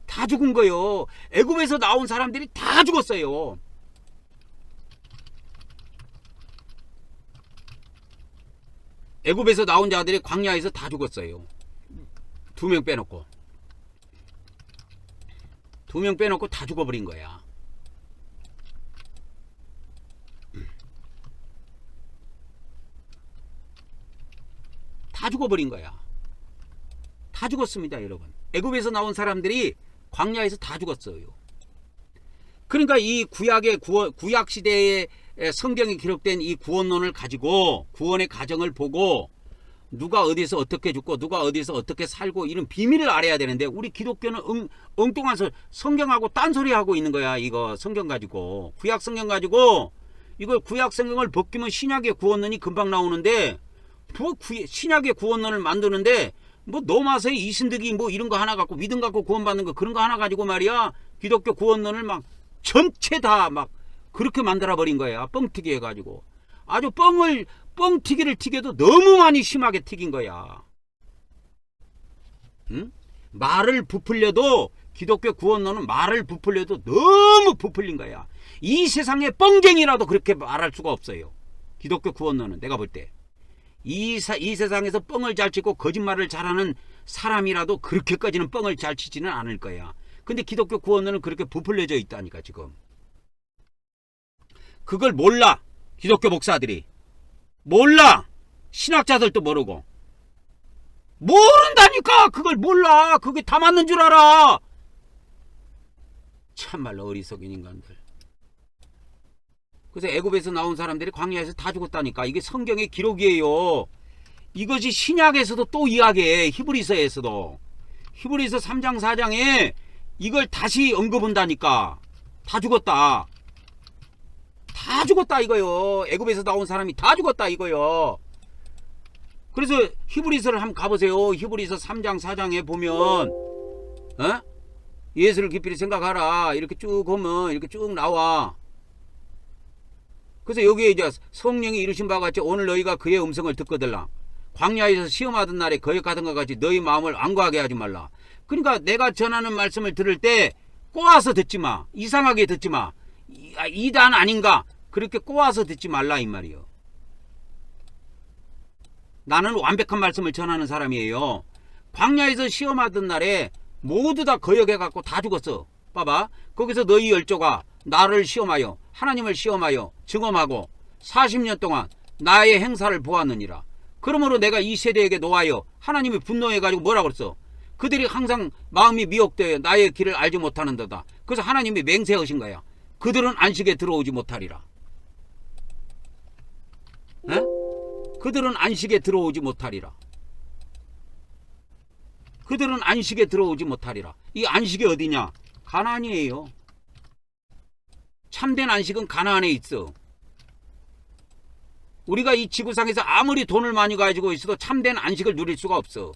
[SPEAKER 1] 다 죽은 거예요. 애굽에서 나온 사람들이 다 죽었어요. 애굽에서 나온 자들이 광야에서 다 죽었어요. 2명 빼놓고. 2명 빼놓고 다 죽어버린 거야. 다 죽어버린 거야. 다 죽었습니다, 여러분. 애굽에서 나온 사람들이 광야에서 다 죽었어요. 그러니까 이 구약 시대에 성경에 기록된 이 구원론을 가지고 구원의 과정을 보고 누가 어디서 어떻게 죽고 누가 어디서 어떻게 살고 이런 비밀을 알아야 되는데 우리 기독교는 엉뚱한 성경하고 딴소리 하고 있는 거야. 이거 성경 가지고 구약 성경 가지고 이걸 구약 성경을 벗기면 신약의 구원론이 금방 나오는데 뭐 신약의 구원론을 만드는데 뭐 노마서의 이신득이 뭐 이런 거 하나 갖고 믿음 갖고 구원받는 거 그런 거 하나 가지고 말이야 기독교 구원론을 막 전체 다 막 그렇게 만들어 버린 거야. 뻥튀기 해가지고 아주 뻥튀기를 튀겨도 너무 많이 심하게 튀긴 거야. 응? 말을 부풀려도 기독교 구원론은 말을 부풀려도 너무 부풀린 거야. 이 세상에 뻥쟁이라도 그렇게 말할 수가 없어요. 기독교 구원론은 내가 볼 때 이 세상에서 뻥을 잘 치고 거짓말을 잘하는 사람이라도 그렇게까지는 뻥을 잘 치지는 않을 거야. 근데 기독교 구원론은 그렇게 부풀려져 있다니까 지금. 그걸 몰라. 기독교 목사들이. 몰라. 신학자들도 모르고. 모른다니까. 그걸 몰라. 그게 다 맞는 줄 알아. 참말로 어리석은 인간들. 그래서 애굽에서 나온 사람들이 광야에서 다 죽었다니까. 이게 성경의 기록이에요. 이것이 신약에서도 또 이야기해. 히브리서에서도. 히브리서 3장 4장에 이걸 다시 언급한다니까. 다 죽었다. 다 죽었다 이거요. 애굽에서 나온 사람이 다 죽었다 이거요. 그래서 히브리서를 한번 가보세요. 히브리서 3장 4장에 보면 예수를 깊이 생각하라. 이렇게 쭉 하면 이렇게 쭉 나와. 그래서 여기에 이제 성령이 이르신 바와 같이 오늘 너희가 그의 음성을 듣거들라. 광야에서 시험하던 날에 거역하던 것 같이 너희 마음을 안구하게 하지 말라. 그러니까 내가 전하는 말씀을 들을 때 꼬아서 듣지 마. 이상하게 듣지 마. 이단 아닌가? 그렇게 꼬아서 듣지 말라 이 말이요. 나는 완벽한 말씀을 전하는 사람이에요. 광야에서 시험하던 날에 모두 다 거역해갖고 다 죽었어. 봐봐. 거기서 너희 열조가 나를 시험하여 하나님을 시험하여 증언하고 40년 동안 나의 행사를 보았느니라. 그러므로 내가 이 세대에게 노하여 하나님이 분노해가지고 뭐라고 그랬어? 그들이 항상 마음이 미혹되어 나의 길을 알지 못하는도다. 그래서 하나님이 맹세하신 거야. 그들은 안식에 들어오지 못하리라. 에? 그들은 안식에 들어오지 못하리라. 그들은 안식에 들어오지 못하리라. 이 안식이 어디냐? 가나안이에요. 참된 안식은 가나안에 있어. 우리가 이 지구상에서 아무리 돈을 많이 가지고 있어도 참된 안식을 누릴 수가 없어.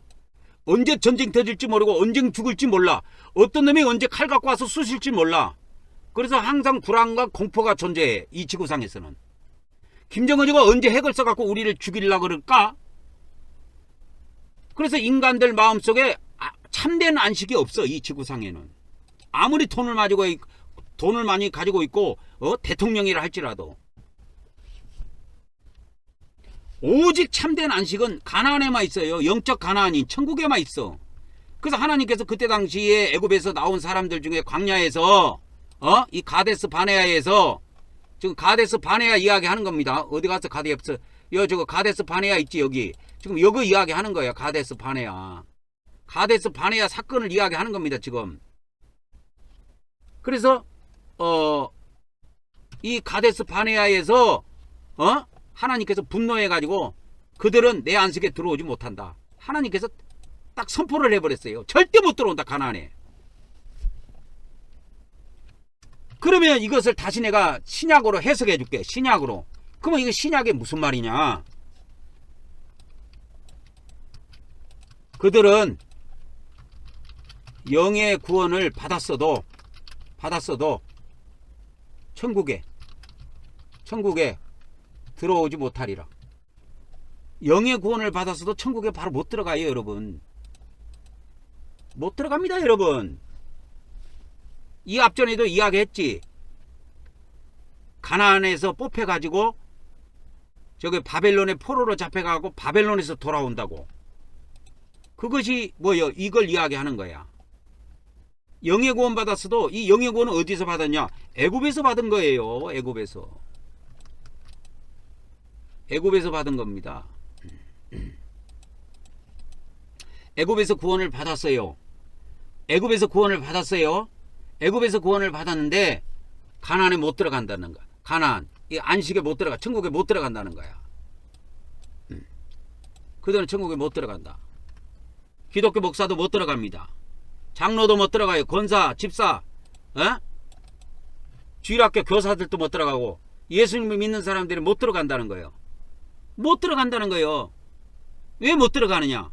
[SPEAKER 1] 언제 전쟁 터질지 모르고 언제 죽을지 몰라. 어떤 놈이 언제 칼 갖고 와서 쑤실지 몰라. 그래서 항상 불안과 공포가 존재해. 이 지구상에서는. 김정은이가 언제 핵을 써갖고 우리를 죽이려고 그럴까? 그래서 인간들 마음속에 참된 안식이 없어. 이 지구상에는. 아무리 돈을 많이 가지고 있고 대통령이라 할지라도. 오직 참된 안식은 가나안에만 있어요. 영적 가나안인 천국에만 있어. 그래서 하나님께서 그때 당시에 애굽에서 나온 사람들 중에 광야에서 이 가데스 바네아에서 지금 가데스 바네아 이야기 하는 겁니다. 어디 가서 가데스 저거 가데스 바네아 있지 여기. 지금 여기 이야기 하는 거야. 가데스 바네아. 가데스 바네아 사건을 이야기 하는 겁니다. 지금. 그래서 이 가데스 바네아에서 하나님께서 분노해가지고 그들은 내 안식에 들어오지 못한다. 하나님께서 딱 선포를 해버렸어요. 절대 못 들어온다. 가나안에. 그러면 이것을 다시 내가 신약으로 해석해 줄게. 신약으로. 그러면 이거 신약이 무슨 말이냐? 그들은 영의 구원을 받았어도 천국에 들어오지 못하리라. 영의 구원을 받았어도 천국에 바로 못 들어가요. 여러분. 못 들어갑니다. 여러분. 이 앞전에도 이야기했지. 가나안에서 뽑혀가지고 저기 바벨론의 포로로 잡혀가고 바벨론에서 돌아온다고. 그것이 뭐요? 이걸 이야기하는 거야. 영의 구원 받았어도 이 영의 구원은 어디서 받았냐? 애굽에서 받은 거예요. 애굽에서 받은 겁니다. 애굽에서 구원을 받았어요. 애굽에서 구원을 받았는데 가나안에 못 들어간다는 거야. 가나안 이 안식에 못 들어가. 천국에 못 들어간다는 거야. 그들은 천국에 못 들어간다. 기독교 목사도 못 들어갑니다. 장로도 못 들어가요. 권사, 집사, 주일학교 교사들도 못 들어가고 예수님을 믿는 사람들이 못 들어간다는 거예요. 못 들어간다는 거예요. 왜 못 들어가느냐?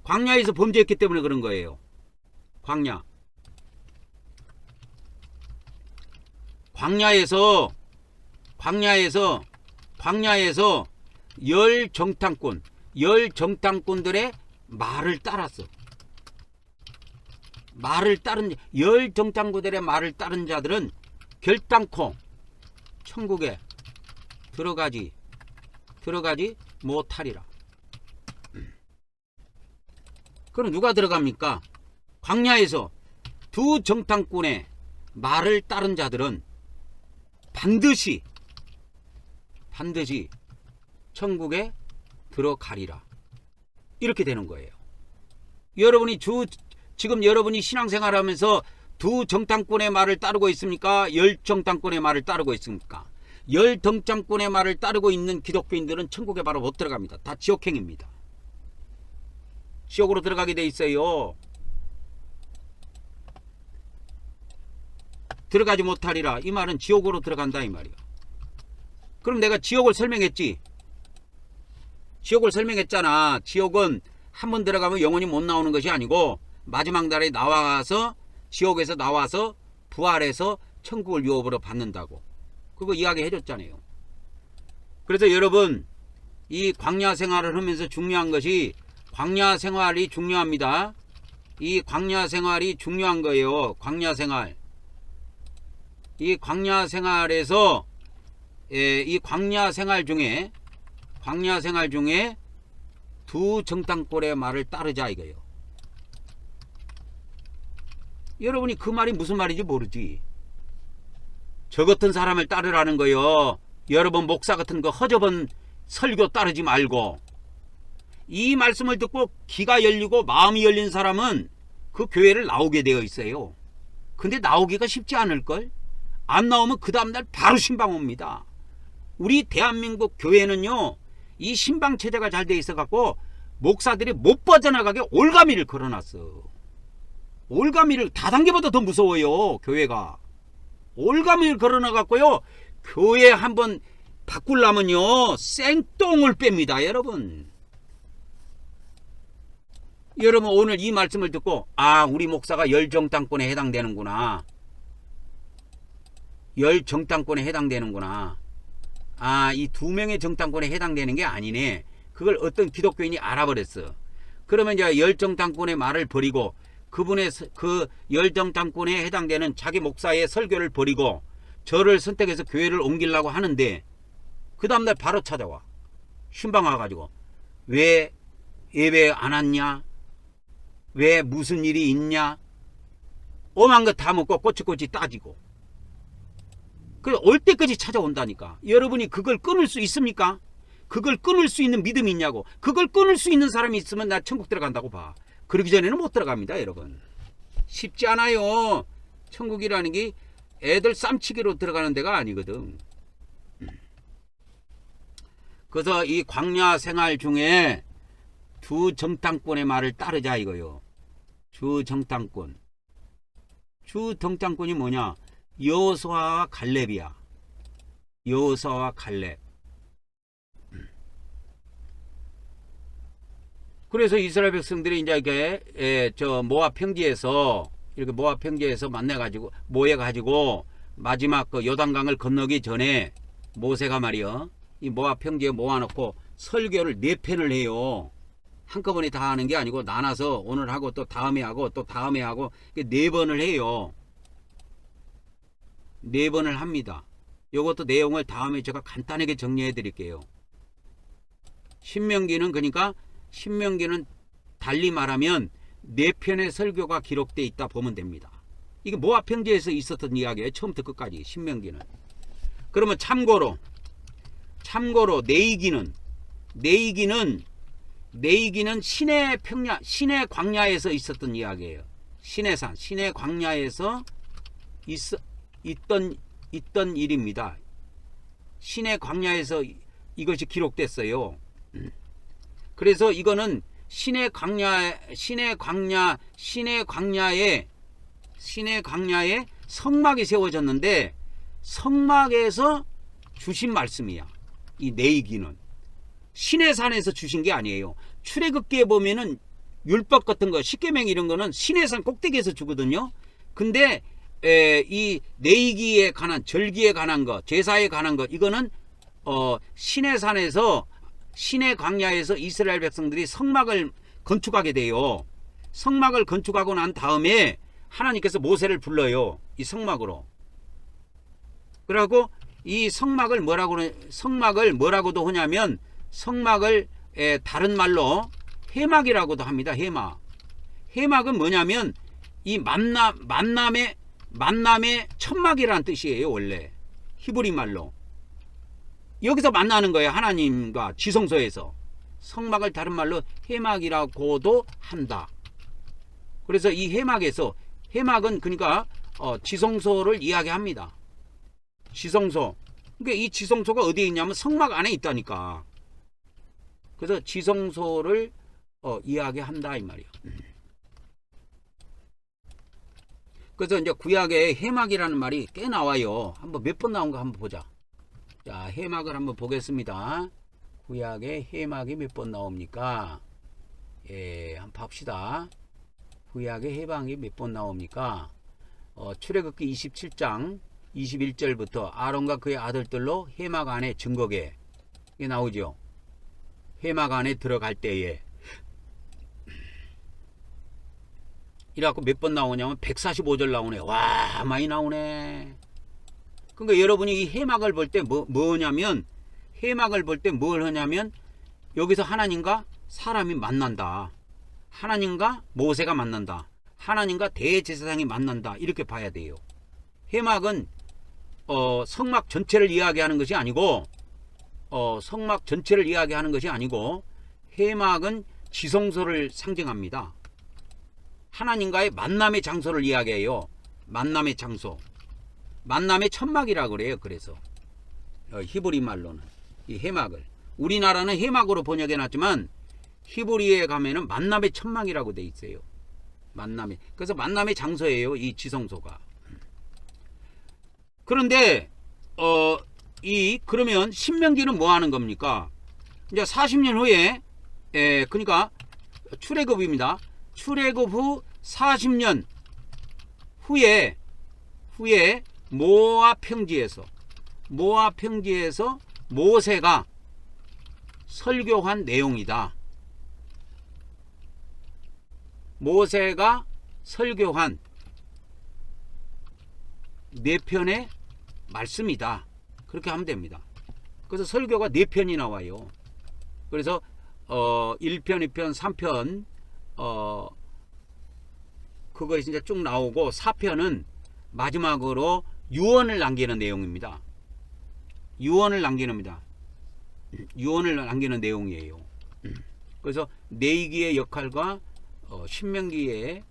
[SPEAKER 1] 광야에서 범죄했기 때문에 그런 거예요. 광야에서 열 정탐꾼들의 말을 따랐어. 열 정탐꾼들의 말을 따른 자들은 결단코 천국에 들어가지 못하리라. 그럼 누가 들어갑니까? 광야에서 두 정탐꾼의 말을 따른 자들은 반드시 천국에 들어가리라. 이렇게 되는 거예요. 지금 여러분이 신앙생활하면서 두 정탐꾼의 말을 따르고 있습니까? 열 정탐꾼의 말을 따르고 있습니까? 열 정탐꾼의 말을 따르고 있는 기독교인들은 천국에 바로 못 들어갑니다. 다 지옥행입니다. 지옥으로 들어가게 돼 있어요. 들어가지 못하리라. 이 말은 지옥으로 들어간다 이 말이야. 그럼 내가 지옥을 설명했지. 지옥을 설명했잖아. 지옥은 한 번 들어가면 영원히 못 나오는 것이 아니고 마지막 날에 나와서 지옥에서 나와서 부활해서 천국을 유업으로 받는다고. 그거 이야기 해줬잖아요. 그래서 여러분, 이 광야 생활을 하면서 중요한 것이, 광야 생활이 중요합니다. 이 광야 생활이 중요한 거예요. 광야 생활. 이 광야 생활에서 이 광야 생활 중에 두 정탐꾼의 말을 따르자 이거예요. 여러분이 그 말이 무슨 말인지 모르지. 저 같은 사람을 따르라는 거요. 여러분 목사 같은 거 허접한 설교 따르지 말고, 이 말씀을 듣고 귀가 열리고 마음이 열린 사람은 그 교회를 나오게 되어 있어요. 근데 나오기가 쉽지 않을걸? 안 나오면 그 다음날 바로 신방 옵니다. 우리 대한민국 교회는요, 이 신방 체제가 잘 돼 있어 갖고 목사들이 못 빠져나가게 올가미를 걸어놨어. 올가미를 다단계보다 더 무서워요. 교회가 올가미를 걸어놔 갖고요, 교회 한번 바꾸려면요 생똥을 뺍니다. 여러분 오늘 이 말씀을 듣고, 아, 우리 목사가 열정탐꾼에 해당되는구나, 열정탐꾼에 해당되는구나, 아, 이 두 명의 정탐꾼에 해당되는 게 아니네, 그걸 어떤 기독교인이 알아버렸어. 그러면 이제 열정탐꾼의 말을 버리고 그분의 그 열정탐꾼에 해당되는 자기 목사의 설교를 버리고 저를 선택해서 교회를 옮기려고 하는데, 그 다음날 바로 찾아와. 신방 와가지고 왜 예배 안 왔냐, 왜 무슨 일이 있냐, 오만 것 다 먹고 꼬치꼬치 따지고. 그래 올 때까지 찾아온다니까. 여러분이 그걸 끊을 수 있습니까? 그걸 끊을 수 있는 믿음이 있냐고. 그걸 끊을 수 있는 사람이 있으면 나 천국 들어간다고 봐. 그러기 전에는 못 들어갑니다. 여러분 쉽지 않아요. 천국이라는 게 애들 쌈치기로 들어가는 데가 아니거든. 그래서 이 광야 생활 중에 두 정탐꾼의 말을 따르자 이거요. 주 정탐꾼이 뭐냐, 여호수아와 갈렙이야. 여호수아와 갈렙. 그래서 이스라엘 백성들이 이제 이렇게 저 모압 평지에서 만나가지고 모여가지고 마지막 그 요단강을 건너기 전에 모세가 말이요, 이 모압 평지에 모아놓고 설교를 4편을 해요. 한꺼번에 다 하는 게 아니고 나눠서 오늘 하고 또 다음에 하고 또 다음에 하고 4번을 해요. 4번을 합니다. 요것도 내용을 다음에 제가 간단하게 정리해 드릴게요. 신명기는 달리 말하면 4편의 설교가 기록되어 있다 보면 됩니다. 이게 모압 평지에서 있었던 이야기예요. 처음부터 끝까지 신명기는. 그러면 참고로 내이기는 신의 광야에서 있었던 이야기예요. 신의 광야에서 있던 일입니다. 신의 광야에서 이것이 기록됐어요. 그래서 이거는 신의 광야에 성막이 세워졌는데 성막에서 주신 말씀이야. 이 내이기는 신의 산에서 주신 게 아니에요. 출애굽기에 보면은 율법 같은 거, 십계명 이런 거는 신의 산 꼭대기에서 주거든요. 근데 이 내이기에 관한, 절기에 관한 거, 제사에 관한 거, 이거는 신의 산에서, 신의 광야에서 이스라엘 백성들이 성막을 건축하게 돼요. 성막을 건축하고 난 다음에 하나님께서 모세를 불러요. 이 성막으로. 그러고 이 성막을 뭐라고도 하냐면, 성막을 다른 말로 회막이라고도 합니다. 회막은 뭐냐면 이 만남의 천막이라는 뜻이에요. 원래 히브리 말로. 여기서 만나는 거예요. 하나님과 지성소에서. 성막을 다른 말로 회막이라고도 한다. 그래서 이 회막은 그러니까 지성소를 이야기합니다. 지성소. 그러니까 이 지성소가 어디에 있냐면 성막 안에 있다니까. 그래서 지성소를 이야기한다 이 말이에요. 그래서 이제 구약에 회막이라는 말이 꽤 나와요. 한번 몇 번 나온 거 한번 보자. 자, 회막을 한번 보겠습니다. 구약에 회막이 몇 번 나옵니까? 한번 봅시다. 구약에 회막이 몇 번 나옵니까? 출애굽기 27장 21절부터 아론과 그의 아들들로 회막 안에 증거계 이게 나오죠. 회막 안에 들어갈 때에 이래갖고 몇 번 나오냐면 145절 나오네. 와, 많이 나오네. 그러니까 여러분이 이 회막을 볼 때 뭐냐면 회막을 볼 때 뭘 하냐면 여기서 하나님과 사람이 만난다. 하나님과 모세가 만난다. 하나님과 대제사장이 만난다. 이렇게 봐야 돼요. 회막은 성막 전체를 이야기하는 것이 아니고 성막 전체를 이야기하는 것이 아니고 회막은 지성소를 상징합니다. 하나님과의 만남의 장소를 이야기해요. 만남의 장소. 만남의 천막이라고 그래요. 그래서 히브리 말로는 이 회막을 우리나라는 회막으로 번역해놨지만 히브리에 가면은 만남의 천막이라고 돼 있어요. 만남의 그래서 만남의 장소예요. 이 지성소가. 그런데 그러면 신명기는 뭐 하는 겁니까? 이제 40년 후에 그러니까 출애굽입니다. 출애굽 후 40년 후에 모압 평지에서 모세가 설교한 내용이다. 모세가 설교한 4편의 말씀이다. 그렇게 하면 됩니다. 그래서 설교가 4편이 나와요. 그래서 1편, 2편, 3편 그거 이제 쭉 나오고 4편은 마지막으로 유언을 남기는 내용입니다. 유언을 남기는 내용이에요. 그래서 내기의 역할과 신명기의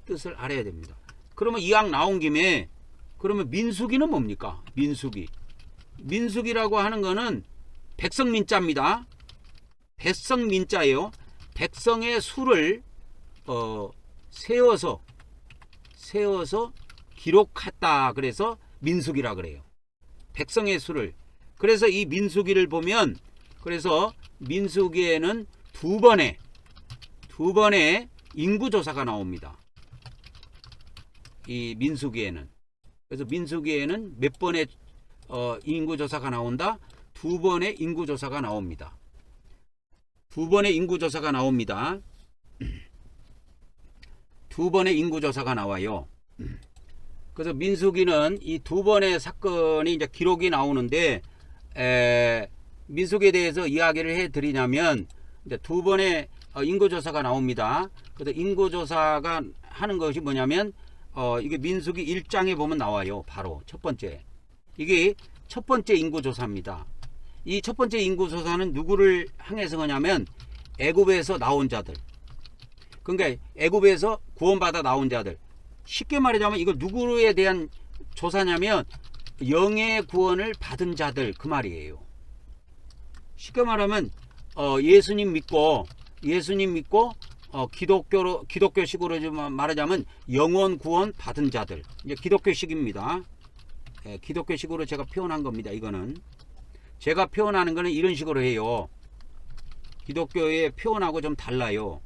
[SPEAKER 1] 뜻을 알아야 됩니다. 그러면 이왕 나온 김에 그러면 민수기는 뭡니까? 민수기라고 하는 거는 백성민자입니다. 백성민자예요. 백성의 수를 세어서 기록했다. 그래서 민수기라 그래요. 백성의 수를. 그래서 이 민수기를 보면 그래서 민수기에는 두 번의 인구조사가 나옵니다. 이 민수기에는. 그래서 민수기에는 몇 번의 인구조사가 나온다? 2번의 인구조사가 나옵니다. 2번의 인구조사가 나옵니다. 2번의 인구조사가 나와요. 그래서 민수기는 이 2번의 사건이 이제 기록이 나오는데 민수기에 대해서 이야기를 해드리냐면 이제 2번의 인구조사가 나옵니다. 그래서 인구조사가 하는 것이 뭐냐면 이게 민수기 1장에 보면 나와요. 바로 첫 번째. 이게 첫 번째 인구조사입니다. 이 첫 번째 인구조사는 누구를 향해서 하냐면 애굽에서 나온 자들. 그러니까 애굽에서 구원받아 나온 자들. 쉽게 말하자면 이거 누구에 대한 조사냐면 영의 구원을 받은 자들 그 말이에요. 쉽게 말하면 예수님 믿고 기독교식으로 좀 말하자면 영원 구원 받은 자들. 이제 기독교식입니다. 기독교식으로 제가 표현한 겁니다. 이거는 제가 표현하는 거는 이런 식으로 해요. 기독교의 표현하고 좀 달라요.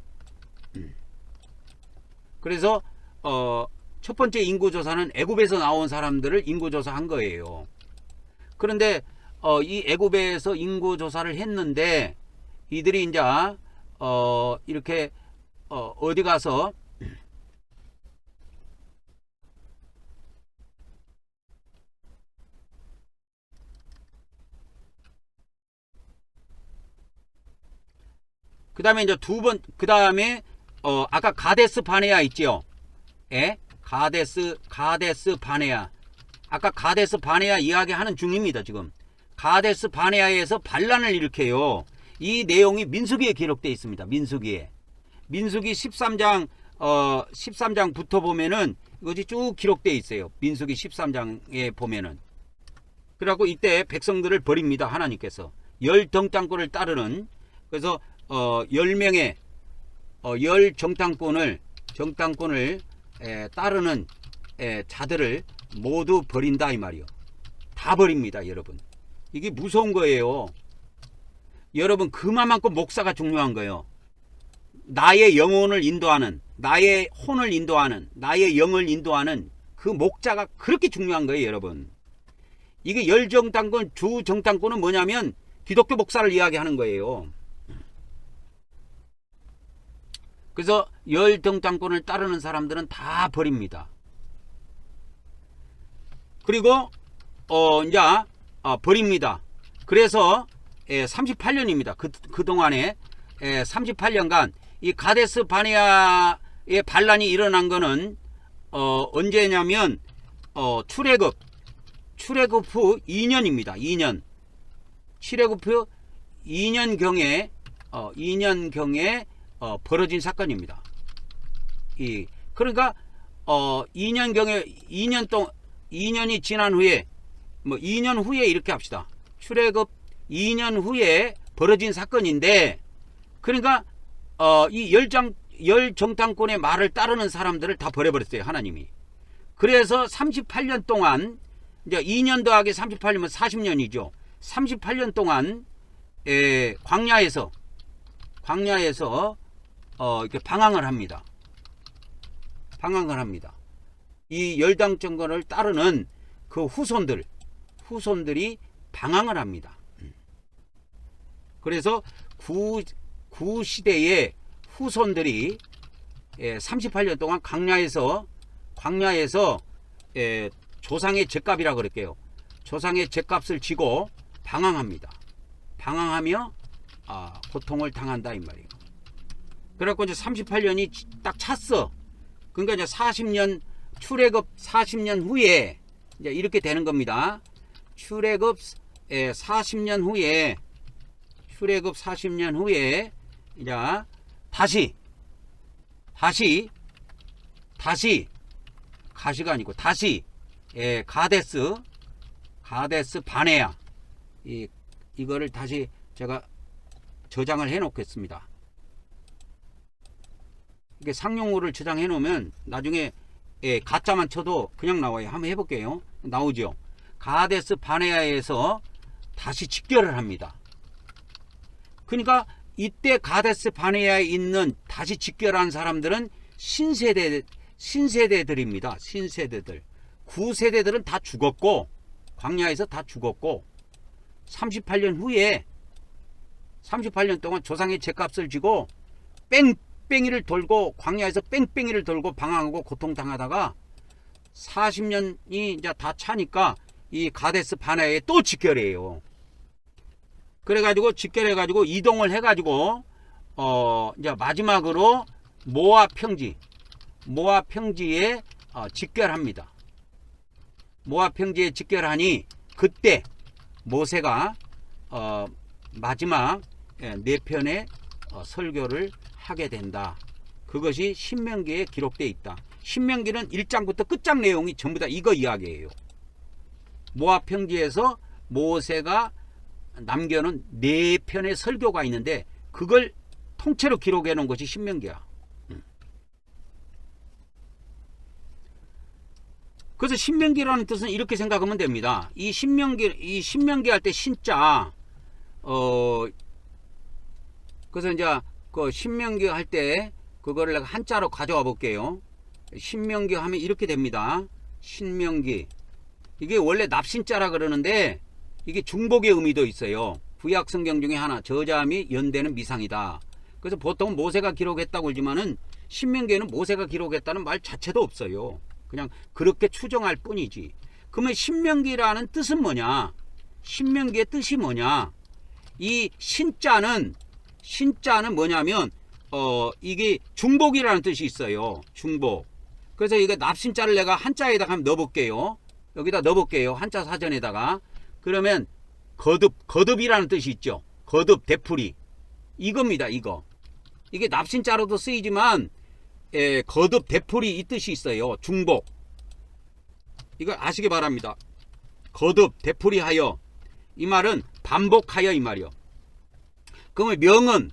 [SPEAKER 1] 그래서 첫 번째 인구조사는 애굽에서 나온 사람들을 인구조사한 거예요. 그런데 이 애굽에서 인구조사를 했는데 이들이 이제 이렇게 어디 가서 그 다음에 이제 그 다음에 아까 가데스 바네아 있죠? 예? 가데스 바네아. 아까 가데스 바네아 이야기하는 중입니다. 지금 가데스 바네아에서 반란을 일으켜요. 이 내용이 민수기에 기록되어 있습니다. 민수기 13장부터 보면은 이것이 쭉 기록되어 있어요. 민수기 13장에 보면은. 그래갖고 이때 백성들을 버립니다. 하나님께서 열 정탐꾼을 따르는. 그래서 10명의 열 정탐꾼을 따르는 자들을 모두 버린다 이 말이요. 다 버립니다. 여러분 이게 무서운 거예요. 여러분 그만큼 목사가 중요한 거예요. 나의 영혼을 인도하는, 나의 혼을 인도하는, 나의 영을 인도하는 그 목자가 그렇게 중요한 거예요, 여러분. 이게 열정당권, 주정당권은 뭐냐면 기독교 목사를 이야기하는 거예요. 그래서 열정당권을 따르는 사람들은 다 버립니다. 그리고 이제 버립니다. 그래서 38년입니다. 그동안에 38년간 이 가데스 바네아의 반란이 일어난 거는 언제냐면 출애굽 후 2년입니다. 2년. 출애굽 후 2년경에 2년경에 벌어진 사건입니다. 그러니까 2년경에 2년이 지난 후에 2년 후에 이렇게 합시다. 출애굽 2년 후에 벌어진 사건인데, 그러니까 이 열정당권의 말을 따르는 사람들을 다 버려버렸어요, 하나님이. 그래서 38년 동안, 이제 2년 더하기 38년이면 40년이죠. 38년 동안 광야에서 이렇게 방황을 합니다. 이 열당정권을 따르는 그 후손들이 방황을 합니다. 그래서 구시대의 후손들이 38년 동안 광야에서 조상의 죗값이라 그럴게요. 조상의 죗값을 지고 방황합니다. 방황하며 고통을 당한다 이 말이에요. 그래갖고 이제 38년이 딱 찼어. 그러니까 이제 40년 출애굽 40년 후에 이제 이렇게 되는 겁니다. 출애굽 40년 후에 이제 다시 가시가 아니고 다시 가데스 바네아 이거를 다시 제가 저장을 해 놓겠습니다. 이게 상용어를 저장해 놓으면 나중에 가짜만 쳐도 그냥 나와요. 한번 해볼게요. 나오죠. 가데스 바네아에서 다시 직결을 합니다. 그러니까 이때 가데스 바네아에 있는 다시 직결한 사람들은 신세대들입니다. 신세대들. 구세대들은 다 죽었고, 광야에서 다 죽었고, 38년 후에 38년 동안 조상의 죗값을 지고 뺑뺑이를 돌고, 광야에서 뺑뺑이를 돌고 방황하고 고통당하다가 40년이 이제 다 차니까 이 가데스 바네아에 또 직결해요. 그래가지고 직결해가지고 이동을 해가지고 이제 마지막으로 모압 평지에 직결합니다. 모압 평지에 직결하니 그때 모세가 마지막 4편의 설교를 하게 된다. 그것이 신명기에 기록되어 있다. 신명기는 1장부터 끝장 내용이 전부 다 이거 이야기예요. 모압 평지에서 모세가 남겨놓은 4편의 설교가 있는데 그걸 통째로 기록해 놓은 것이 신명기야. 그래서 신명기라는 뜻은 이렇게 생각하면 됩니다. 이 신명기 할 때 신자 그래서 이제 그 신명기 할 때 그거를 내가 한자로 가져와 볼게요. 신명기 하면 이렇게 됩니다. 신명기. 이게 원래 납신자라 그러는데 이게 중복의 의미도 있어요. 구약 성경 중에 하나, 저자 및 연대는 미상이다. 그래서 보통 모세가 기록했다고 그러지만은 신명기에는 모세가 기록했다는 말 자체도 없어요. 그냥 그렇게 추정할 뿐이지. 그러면 신명기라는 뜻은 뭐냐? 신명기의 뜻이 뭐냐? 이 신자는 뭐냐면 이게 중복이라는 뜻이 있어요. 중복. 그래서 이거 납신자를 내가 한자에다가 한번 넣어볼게요. 여기다 넣어볼게요. 한자 사전에다가. 그러면 거듭이라는 뜻이 있죠. 거듭, 되풀이. 이겁니다. 이거. 이게 납신자로도 쓰이지만 거듭, 되풀이 이 뜻이 있어요. 중복. 이거 아시기 바랍니다. 거듭, 되풀이하여. 이 말은 반복하여 이 말이요. 그러면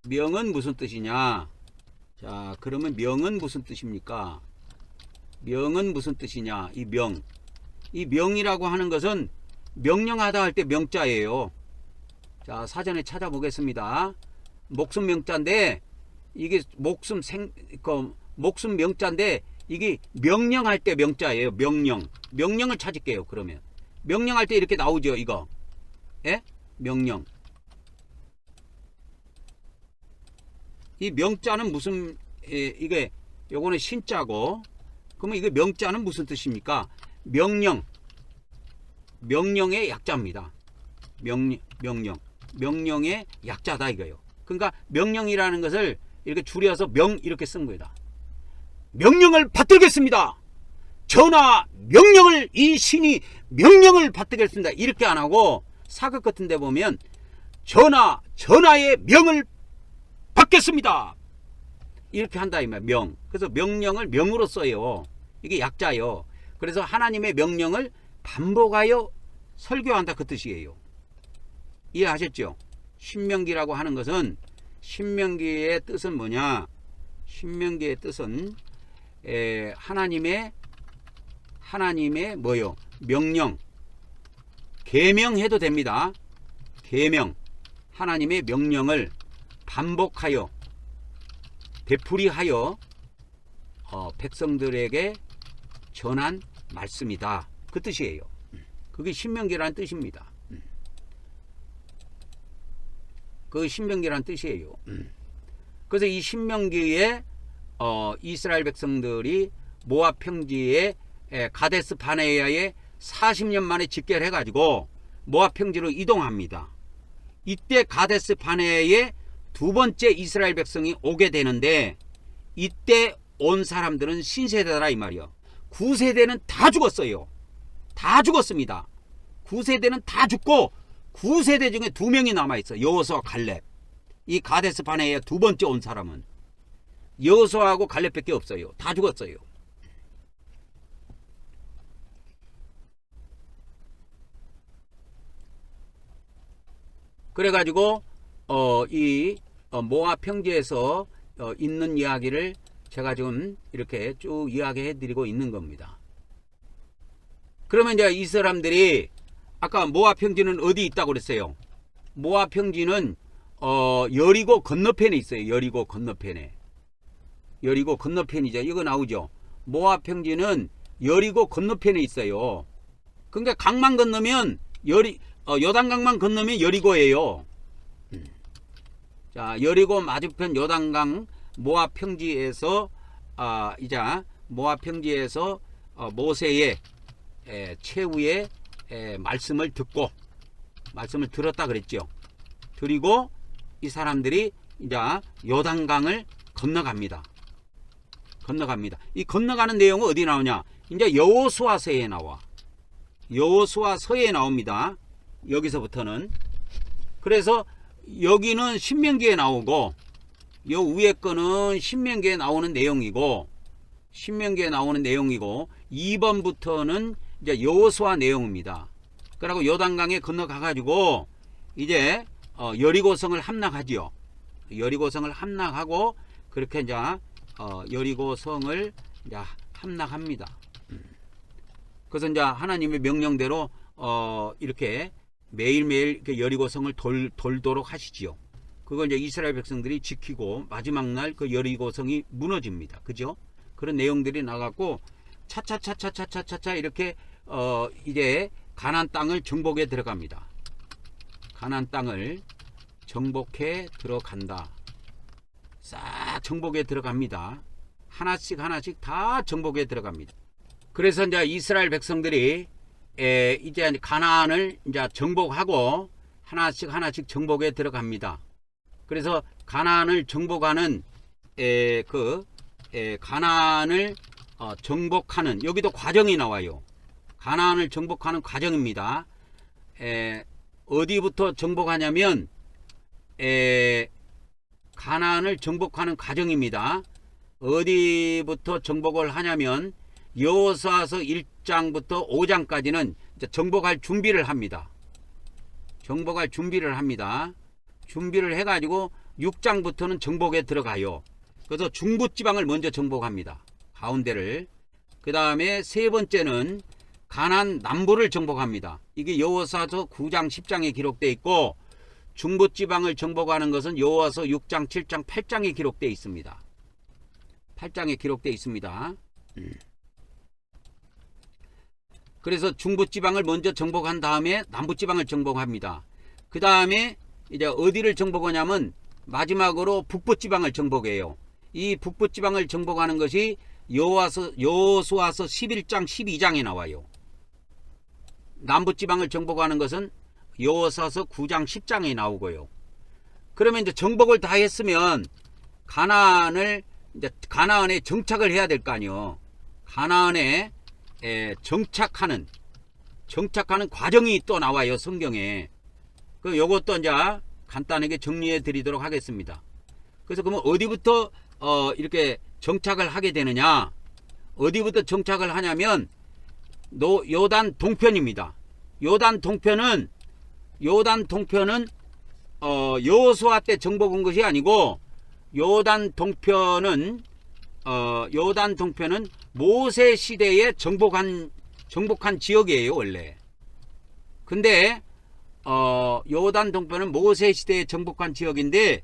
[SPEAKER 1] 명은 무슨 뜻이냐? 자, 그러면 명은 무슨 뜻입니까? 명은 무슨 뜻이냐? 이 명이라고 하는 것은 명령하다 할 때 명자예요. 자, 사전에 찾아보겠습니다. 목숨 명자인데 이게 목숨 명자인데 이게 명령할 때 명자예요. 명령을 찾을게요. 그러면 명령할 때 이렇게 나오죠. 이거 예? 명령. 이 명자는 무슨 이게 요거는 신자고, 그러면 이게 명자는 무슨 뜻입니까? 명령의 약자입니다. 명령의 약자다 이거요. 그러니까 명령이라는 것을 이렇게 줄여서 이렇게 쓴 거다. 명령을 받들겠습니다. 전하 명령을, 이 신이 명령을 받들겠습니다. 이렇게 안 하고 사극 같은 데 보면 전하의 명을 받겠습니다. 이렇게 한다 이 말. 그래서 명령을 명으로 써요. 이게 약자요. 그래서 하나님의 명령을 반복하여 설교한다 그 뜻이에요. 이해하셨죠? 신명기라고 하는 것은, 신명기의 뜻은 뭐냐? 신명기의 뜻은 하나님의 뭐요? 명령. 계명해도 됩니다. 계명. 하나님의 명령을 반복하여 되풀이하여 백성들에게 전한 말씀이다. 그 뜻이에요. 그게 신명기라는 뜻입니다. 그 신명기라는 뜻이에요. 그래서 이 신명기에 이스라엘 백성들이 모압 평지에 가데스 바네아에 40년 만에 집결해 가지고 모압 평지로 이동합니다. 이때 가데스 바네아에 두 번째 이스라엘 백성이 오게 되는데, 이때 온 사람들은 신세대라 이 말이요. 9세대는 다 죽었어요. 다 죽었습니다. 9세대는 다 죽고 9세대 중에 2명이 남아있어. 여호수아 갈렙. 이 가데스 바네아에 두 번째 온 사람은 여호수아하고 갈렙밖에 없어요. 다 죽었어요. 그래가지고 이 모압 평지에서 있는 이야기를 제가 지금 이렇게 쭉 이야기해 드리고 있는 겁니다. 그러면 이제 이 사람들이 아까 모압 평지는 어디 있다고 그랬어요? 모압 평지는 여리고 건너편에 있어요. 여리고 건너편에. 여리고 건너편이죠. 이거 나오죠. 모압 평지는 여리고 건너편에 있어요. 그러니까 강만 건너면 요단강만 건너면 여리고예요. 자, 여리고 맞은편 요단강 모압 평지에서 이제 모압 평지에서 모세의 최후의 말씀을 들었다 그랬죠. 그리고 이 사람들이 이제 요단강을 건너갑니다. 이 건너가는 내용은 어디 나오냐? 이제 여호수아서에 나와. 여호수아서에 나옵니다. 여기서부터는. 그래서 여기는 신명기에 나오고, 요 위에 거는 신명기에 나오는 내용이고, 2번부터는 이제 여호수아 내용입니다. 그리고 요단강에 건너가 가지고 이제 여리고성을 함락하지요. 여리고성을 함락하고, 그렇게 이제 여리고성을 이제 함락합니다. 그래서 이제 하나님의 명령대로 이렇게 매일매일 이렇게 여리고성을 돌도록 하시지요. 그걸 이제 이스라엘 백성들이 지키고 마지막 날 그 여리고성이 무너집니다. 그죠? 그런 내용들이 나갔고, 차차차차차차차 이렇게 이제 가나안 땅을 정복해 들어갑니다. 가나안 땅을 정복해 들어간다. 싹 정복해 들어갑니다. 하나씩 다 정복해 들어갑니다. 그래서 이제 이스라엘 백성들이 이제 가나안을 이제 정복하고 하나씩 정복해 들어갑니다. 그래서 가나안을 정복하는 가나안을 정복하는, 여기도 과정이 나와요. 가나안을 정복하는 과정입니다. 어디부터 정복하냐면 가나안을 정복하는 과정입니다. 어디부터 정복을 하냐면 여호수아서 1장부터 5장까지는 이제 정복할 준비를 합니다. 준비를 해가지고 6장부터는 정복에 들어가요. 그래서 중부지방을 먼저 정복합니다. 가운데를. 그 다음에 세 번째는 가나안 남부를 정복합니다. 이게 여호수아서 9장 10장에 기록되어 있고, 중부지방을 정복하는 것은 요호와서 6장, 7장, 8장에 기록되어 있습니다. 8장에 기록되어 있습니다. 그래서 중부지방을 먼저 정복한 다음에 남부지방을 정복합니다. 그 다음에 이제 어디를 정복하냐면 마지막으로 북부지방을 정복해요. 이 북부지방을 정복하는 것이 여호수아서 11장 12장에 나와요. 남부지방을 정복하는 것은 여호수아서 9장 10장에 나오고요. 그러면 이제 정복을 다 했으면 가나안에 정착을 해야 될 거 아니요. 가나안에 정착하는 과정이 또 나와요, 성경에. 그 요것도 이제 간단하게 정리해 드리도록 하겠습니다. 그래서 그러면 어디부터 이렇게 정착을 하게 되느냐? 어디부터 정착을 하냐면 요단 동편입니다. 요단 동편은 여호수아 때 정복한 것이 아니고 요단 동편은 모세 시대에 정복한 지역이에요, 원래. 근데 요단 동편은 모세 시대에 정복한 지역인데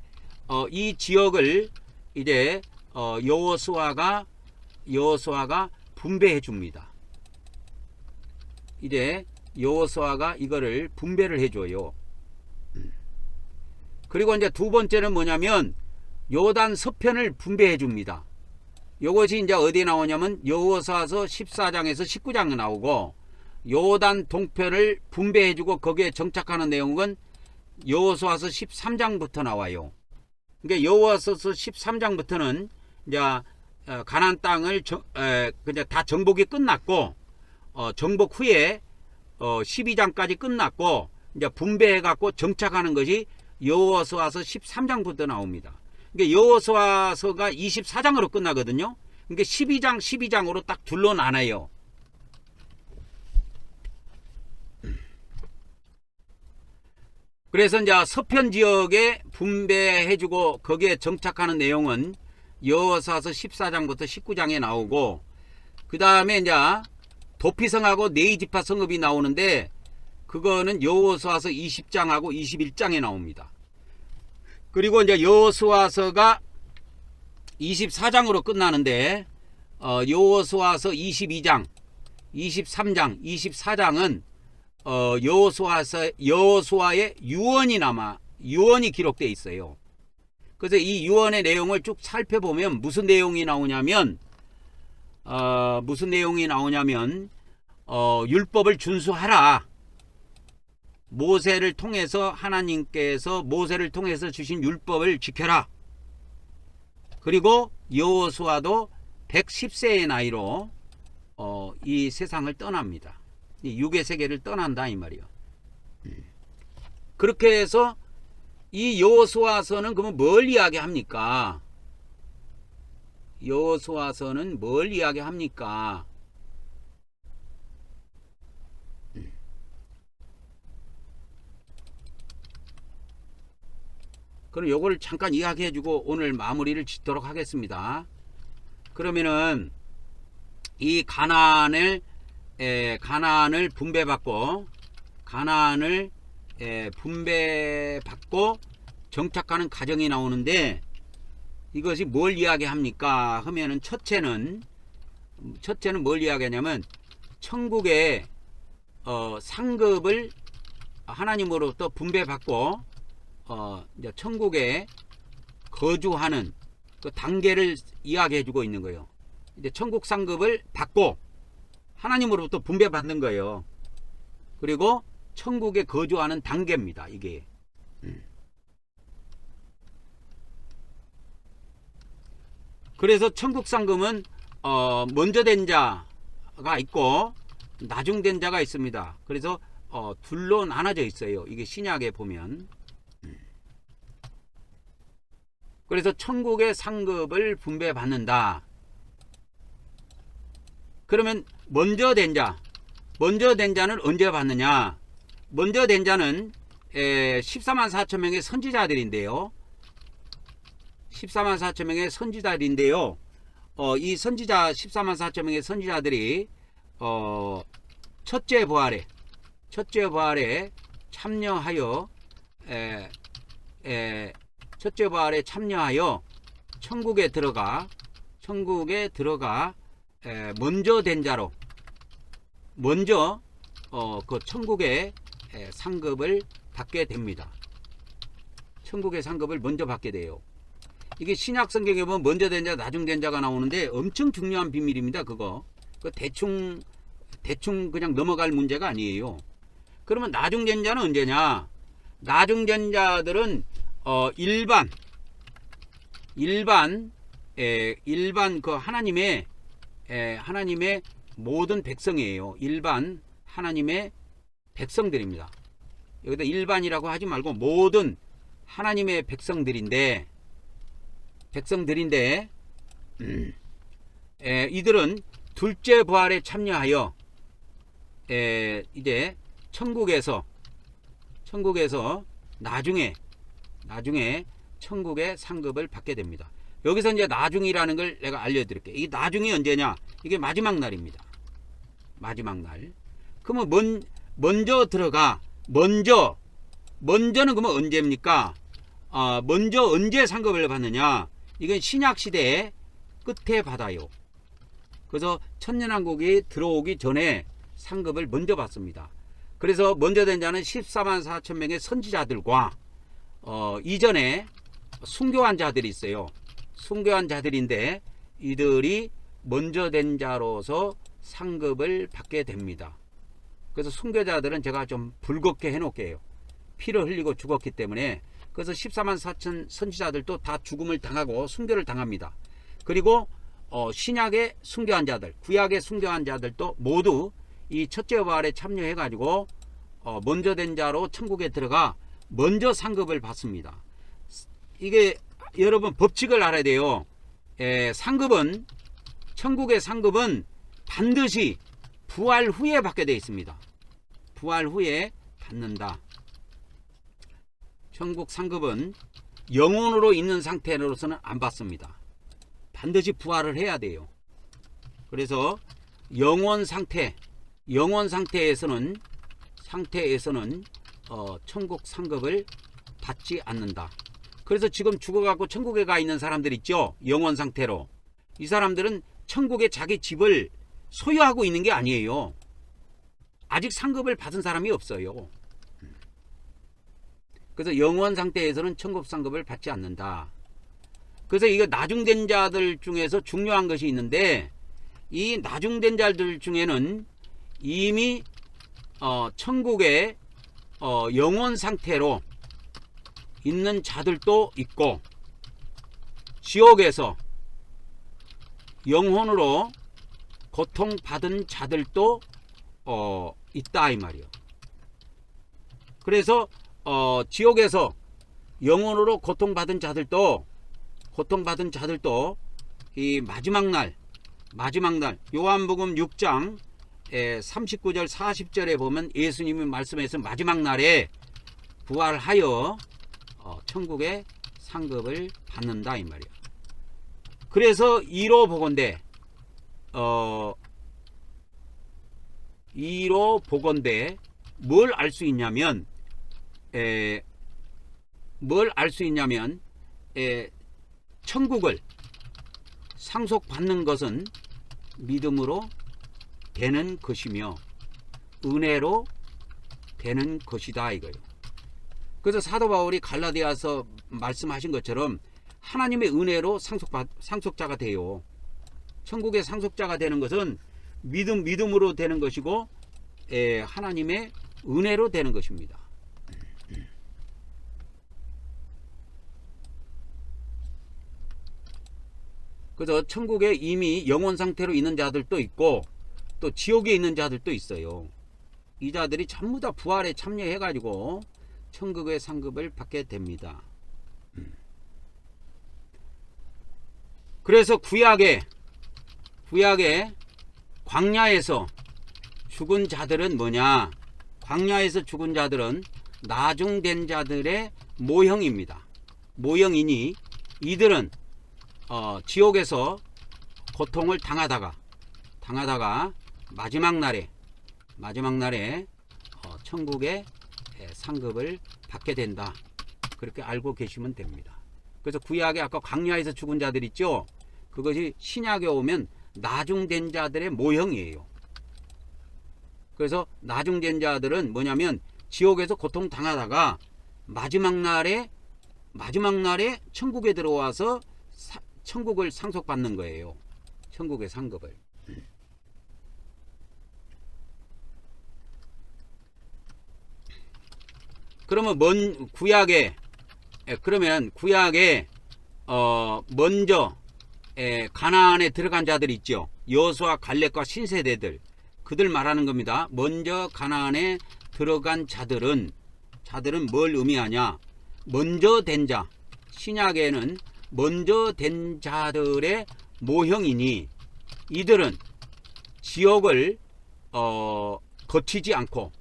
[SPEAKER 1] 이 지역을 이제 여호수아가 분배해 줍니다. 이제 여호수아가 이거를 분배를 해줘요. 그리고 이제 두 번째는 뭐냐면 요단 서편을 분배해 줍니다. 요것이 이제 어디에 나오냐면 여호수아서 14장에서 19장에 나오고, 요단 동편을 분배해 주고 거기에 정착하는 내용은 여호수아서 13장부터 나와요. 그러니까 여호수아서 13장부터는 이제 가나안 땅을 그냥 다 정복이 끝났고, 정복 후에 12장까지 끝났고 이제 분배해 갖고 정착하는 것이 여호수아서 13장부터 나옵니다. 그러니까 여호수아서가 24장으로 끝나거든요. 그러니까 12장으로 딱 둘로 나눠요. 그래서 이제 서편 지역에 분배해주고 거기에 정착하는 내용은 여호수아서 14장부터 19장에 나오고, 그 다음에 이제 도피성하고 네이지파 성읍이 나오는데 그거는 여호수아서 20장하고 21장에 나옵니다. 그리고 이제 여호수아서가 24장으로 끝나는데 여호수아서 22장, 23장, 24장은 여호수아의 유언이 기록되어 있어요. 그래서 이 유언의 내용을 쭉 살펴보면 무슨 내용이 나오냐면 율법을 준수하라. 모세를 통해서 하나님께서 모세를 통해서 주신 율법을 지켜라. 그리고 여호수아도 110세의 나이로 이 세상을 떠납니다. 이 육의 세계를 떠난다 이 말이요. 그렇게 해서 이 여호수아서는 그러면 뭘 이야기합니까? 여호수아서는 뭘 이야기합니까? 그럼 요거를 잠깐 이야기해주고 오늘 마무리를 짓도록 하겠습니다. 그러면은 이 가나안을 분배받고 정착하는 과정이 나오는데 이것이 뭘 이야기합니까 하면은 첫째는 뭘 이야기하냐면 천국의 상급을 하나님으로부터 분배받고 이제 천국에 거주하는 그 단계를 이야기해 주고 있는 거예요. 이제 천국 상급을 받고 하나님으로부터 분배받는 거예요. 그리고 천국에 거주하는 단계입니다, 이게. 그래서 천국 상급은 먼저 된 자가 있고 나중된 자가 있습니다. 그래서 둘로 나눠져 있어요. 이게 신약에 보면. 그래서 천국의 상급을 분배받는다. 그러면 먼저 된 자는 언제 받느냐? 먼저 된 자는 14만 4천 명의 선지자들인데요. 14만 4천 명의 선지자들인데요. 이 선지자 14만 4천 명의 선지자들이 첫째 부활에 참여하여 첫째 부활에 참여하여 천국에 들어가 먼저 된 자로 먼저 그 천국의 상급을 받게 됩니다. 천국의 상급을 먼저 받게 돼요. 이게 신약 성경에 보면 먼저 된 자, 나중 된 자가 나오는데 엄청 중요한 비밀입니다. 그거 대충 그냥 넘어갈 문제가 아니에요. 그러면 나중 된 자는 언제냐? 나중 된 자들은 일반 그 하나님의 모든 백성이에요. 일반 하나님의 백성들입니다. 여기다 일반이라고 하지 말고 모든 하나님의 백성들인데 이들은 둘째 부활에 참여하여 이제 천국에서 나중에 천국의 상급을 받게 됩니다. 여기서 이제 나중이라는 걸 내가 알려드릴게요. 이 나중이 언제냐? 이게 마지막 날입니다. 마지막 날. 그러면 먼저 들어가. 먼저는 그러면 언제입니까? 먼저 언제 상급을 받느냐? 이건 신약 시대의 끝에 받아요. 그래서 천년왕국이 들어오기 전에 상급을 먼저 받습니다. 그래서 먼저 된 자는 14만 4천 명의 선지자들과 이전에 순교한 자들이 있어요. 순교한 자들인데 이들이 먼저 된 자로서 상급을 받게 됩니다. 그래서 순교자들은 제가 좀 불겁게 해놓을게요. 피를 흘리고 죽었기 때문에. 그래서 14만 4천 선지자들도 다 죽음을 당하고 순교를 당합니다. 그리고 신약의 순교한 자들, 구약의 순교한 자들도 모두 이 첫째 부활에 참여해 가지고 먼저 된 자로 천국에 들어가 먼저 상급을 받습니다. 이게 여러분 법칙을 알아야 돼요. 천국의 상급은 반드시 부활 후에 받게 되어 있습니다. 부활 후에 받는다. 천국 상급은 영혼으로 있는 상태로서는 안 받습니다. 반드시 부활을 해야 돼요. 그래서 영혼 상태에서는 천국 상급을 받지 않는다. 그래서 지금 죽어갖고 천국에 가 있는 사람들 있죠. 영혼 상태로. 이 사람들은 천국에 자기 집을 소유하고 있는 게 아니에요. 아직 상급을 받은 사람이 없어요. 그래서 영원 상태에서는 천국 상급을 받지 않는다. 그래서 이거 나중된 자들 중에서 중요한 것이 있는데 이 나중된 자들 중에는 이미 천국의 영원 상태로 있는 자들도 있고 지옥에서 영혼으로 고통받은 자들도 있다 이 말이요. 그래서 지옥에서 영혼으로 고통받은 자들도 이 마지막 날 요한복음 6장 39절 40절에 보면 예수님이 말씀해서 마지막 날에 부활하여 천국의 상급을 받는다 이 말이에요. 그래서 이로 보건대 뭘 알 수 있냐면 천국을 상속받는 것은 믿음으로 되는 것이며 은혜로 되는 것이다 이거예요. 그래서 사도 바울이 갈라디아서 말씀하신 것처럼 하나님의 은혜로 상속자가 돼요. 천국의 상속자가 되는 것은 믿음으로 되는 것이고 하나님의 은혜로 되는 것입니다. 그래서 천국에 이미 영혼 상태로 있는 자들도 있고 또 지옥에 있는 자들도 있어요. 이 자들이 전부 다 부활에 참여해 가지고 천국의 상급을 받게 됩니다. 그래서 구약의 광야에서 죽은 자들은 뭐냐? 광야에서 죽은 자들은 나중된 자들의 모형입니다. 모형이니 이들은 지옥에서 고통을 당하다가 마지막 날에 천국의 상급을 받게 된다. 그렇게 알고 계시면 됩니다. 그래서 구약에 아까 광야에서 죽은 자들 있죠. 그것이 신약에 오면 나중된 자들의 모형이에요. 그래서 나중된 자들은 뭐냐면 지옥에서 고통당하다가 마지막 날에 천국에 들어와서 천국을 상속받는 거예요. 천국의 상급을. 그러면 구약에 먼저 가나안에 들어간 자들 있죠. 여호수아, 갈렙과 신세대들, 그들 말하는 겁니다. 먼저 가나안에 들어간 자들은 뭘 의미하냐? 먼저 된 자. 신약에는 먼저 된 자들의 모형이니 이들은 지옥을 거치지 않고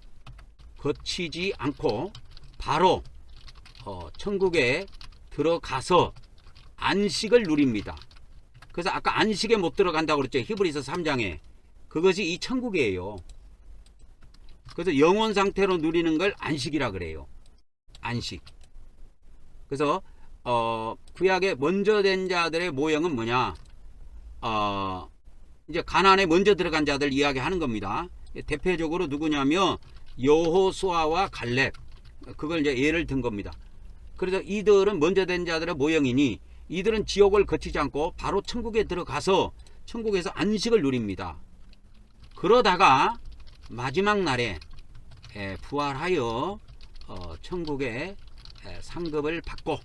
[SPEAKER 1] 바로 천국에 들어가서 안식을 누립니다. 그래서 아까 안식에 못 들어간다고 그랬죠. 히브리서 3장에. 그것이 이 천국이에요. 그래서 영원 상태로 누리는 걸 안식이라 그래요. 안식. 그래서 구약에 먼저 된 자들의 모형은 뭐냐? 이제 가나안에 먼저 들어간 자들 이야기하는 겁니다. 대표적으로 누구냐면 여호수아와 갈렙. 그걸 이제 예를 든 겁니다. 그래서 이들은 먼저 된 자들의 모형이니 이들은 지옥을 거치지 않고 바로 천국에 들어가서 천국에서 안식을 누립니다. 그러다가 마지막 날에 부활하여 천국의 상급을 받고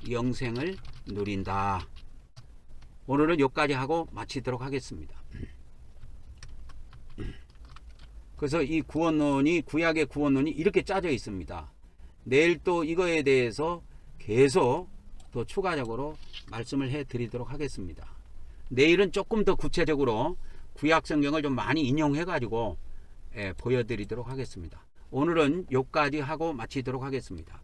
[SPEAKER 1] 영생을 누린다. 오늘은 여기까지 하고 마치도록 하겠습니다. 그래서 이 구원론이, 구약의 구원론이 이렇게 짜져 있습니다. 내일 또 이거에 대해서 계속 또 추가적으로 말씀을 해 드리도록 하겠습니다. 내일은 조금 더 구체적으로 구약 성경을 좀 많이 인용해 가지고 보여드리도록 하겠습니다. 오늘은 여기까지 하고 마치도록 하겠습니다.